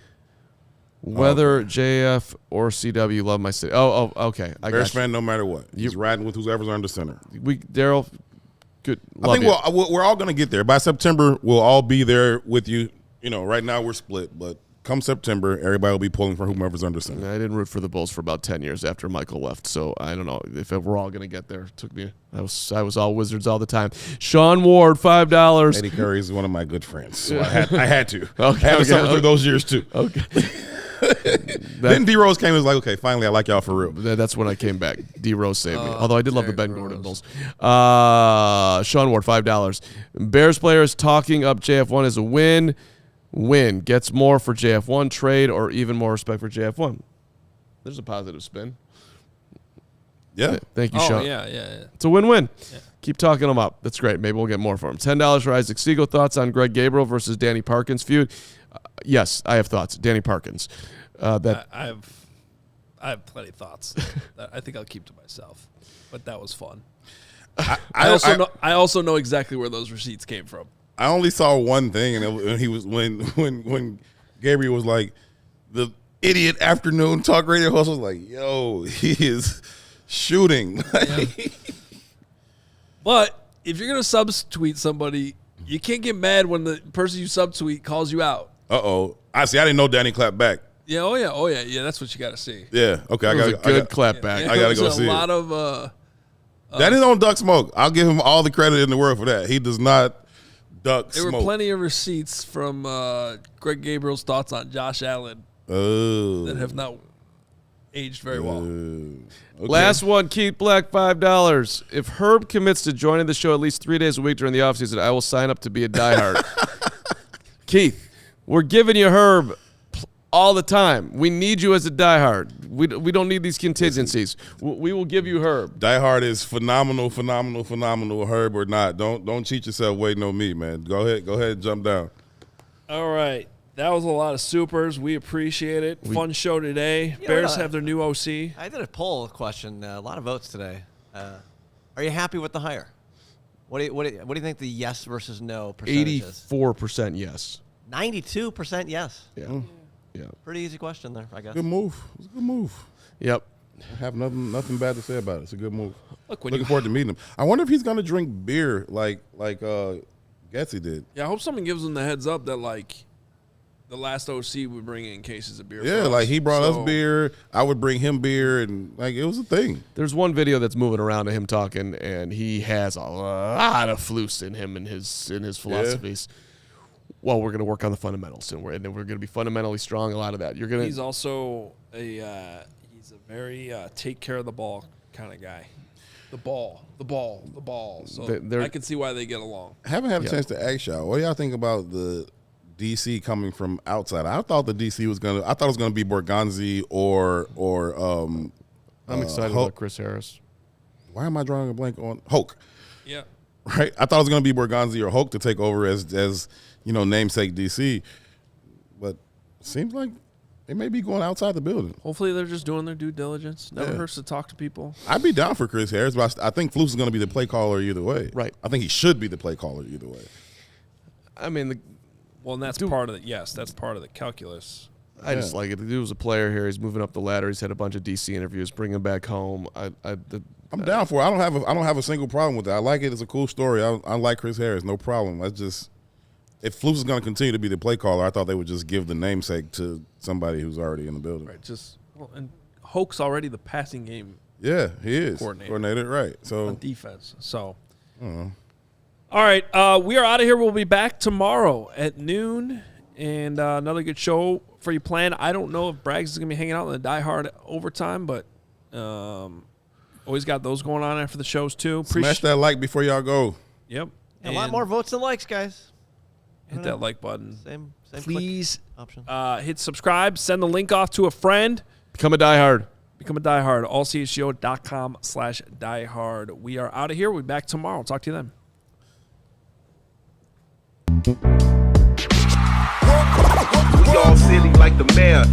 whether JF or CW love my city. Oh, okay. Bears fan, no matter what. He's riding with whoever's under center. Daryl, good. I think we're all going to get there. By September, we'll all be there with you. You know, right now we're split, but come September, everybody will be pulling for whomever's under center. I didn't root for the Bulls for about 10 years after Michael left, so I don't know if we're all going to get there. It took me. I was all Wizards all the time. Sean Ward, $5. Eddie Curry is one of my good friends, so I had to. I had to suffer through those years too. Okay. Then D Rose came and was like, okay, finally I like y'all for real. That's when I came back. D Rose saved me. Although I did love the Ben Gordon Bulls. Sean Ward, $5. Bears players talking up JF1 as a win. Win. Gets more for JF1. Trade or even more respect for JF1. There's a positive spin. Yeah. Thank you, Sean. Yeah. It's a win-win. Yeah. Keep talking them up. That's great. Maybe we'll get more for him. $10 for Isaac Siegel. Thoughts on Greg Gabriel versus Danny Parkins feud? Yes, I have thoughts. Danny Parkins. I have plenty of thoughts. I think I'll keep to myself. But that was fun. I also know exactly where those receipts came from. I only saw one thing, and he was when Gabriel was like, the idiot afternoon talk radio host was like, yo, he is shooting. Yeah. But if you're going to subtweet somebody, you can't get mad when the person you subtweet calls you out. Uh-oh. I didn't know Danny clapped back. Yeah, oh yeah. Yeah, that's what you got to see. Yeah, okay. I got a good clap back. I got to go see it. A lot of Danny don't duck smoke. I'll give him all the credit in the world for that. He does not duck smoke. There were plenty of receipts from Greg Gabriel's thoughts on Josh Allen that have not aged very well. Okay. Last one, Keith Black, $5. If Herb commits to joining the show at least 3 days a week during the offseason, I will sign up to be a diehard. Keith, We're giving you Herb all the time. We need you as a diehard. We don't need these contingencies. We will give you Herb. Diehard is phenomenal. Herb or not, don't cheat yourself waiting on me, man. Go ahead and jump down. All right. That was a lot of supers. We appreciate it. Fun show today. Bears have their new OC. I did a poll question. A lot of votes today. Are you happy with the hire? What do you think the yes versus no percentage is? 84% yes. 92% yes. Yeah. Yeah. Pretty easy question there, I guess. Good move. It was a good move. Yep. I have nothing bad to say about it. It's a good move. Looking forward to meeting him. I wonder if he's gonna drink beer like Getsy did. Yeah, I hope someone gives him the heads up that the last OC would bring in cases of beer. Yeah, like he brought us beer. I would bring him beer, and it was a thing. There's one video that's moving around of him talking, and he has a lot of floose in him and his philosophies. Yeah. Well, we're going to work on the fundamentals, and we're going to be fundamentally strong. A lot of that. He's also he's a very take care of the ball kind of guy. The ball. So I can see why they get along. I haven't had a chance to ask y'all. What do y'all think about the DC coming from outside? I thought the DC was gonna. I thought it was gonna be Borgonzi or I'm excited about Chris Harris. Why am I drawing a blank on Hoke? Yeah. Right. I thought it was gonna be Borgonzi or Hoke to take over as namesake DC, but it seems like they may be going outside the building. Hopefully they're just doing their due diligence. Never hurts to talk to people. I'd be down for Chris Harris, but I think Flus is going to be the play caller either way. Right. I think he should be the play caller either way. I mean, and that's part of it. Yes, that's part of the calculus. I just like it. The dude was a player here. He's moving up the ladder. He's had a bunch of DC interviews. Bring him back home. I'm down for it. I don't have a single problem with that. I like it. It's a cool story. I like Chris Harris. No problem. That's just. If Flus is going to continue to be the play caller, I thought they would just give the namesake to somebody who's already in the building. Right. And Hoke's already the passing game. Yeah, he is coordinator, right? So on defense. So, all right, we are out of here. We'll be back tomorrow at noon, and another good show for you planned. I don't know if Braggs is going to be hanging out in the Die Hard overtime, but always got those going on after the shows too. Smash that like before y'all go. Yep, a lot more votes than likes, guys. Hit that like button. Same Please option. Hit subscribe. Send the link off to a friend. Become a diehard. allchgo.com/diehard. We are out of here. We'll be back tomorrow. I'll talk to you then. We all silly like the mayor.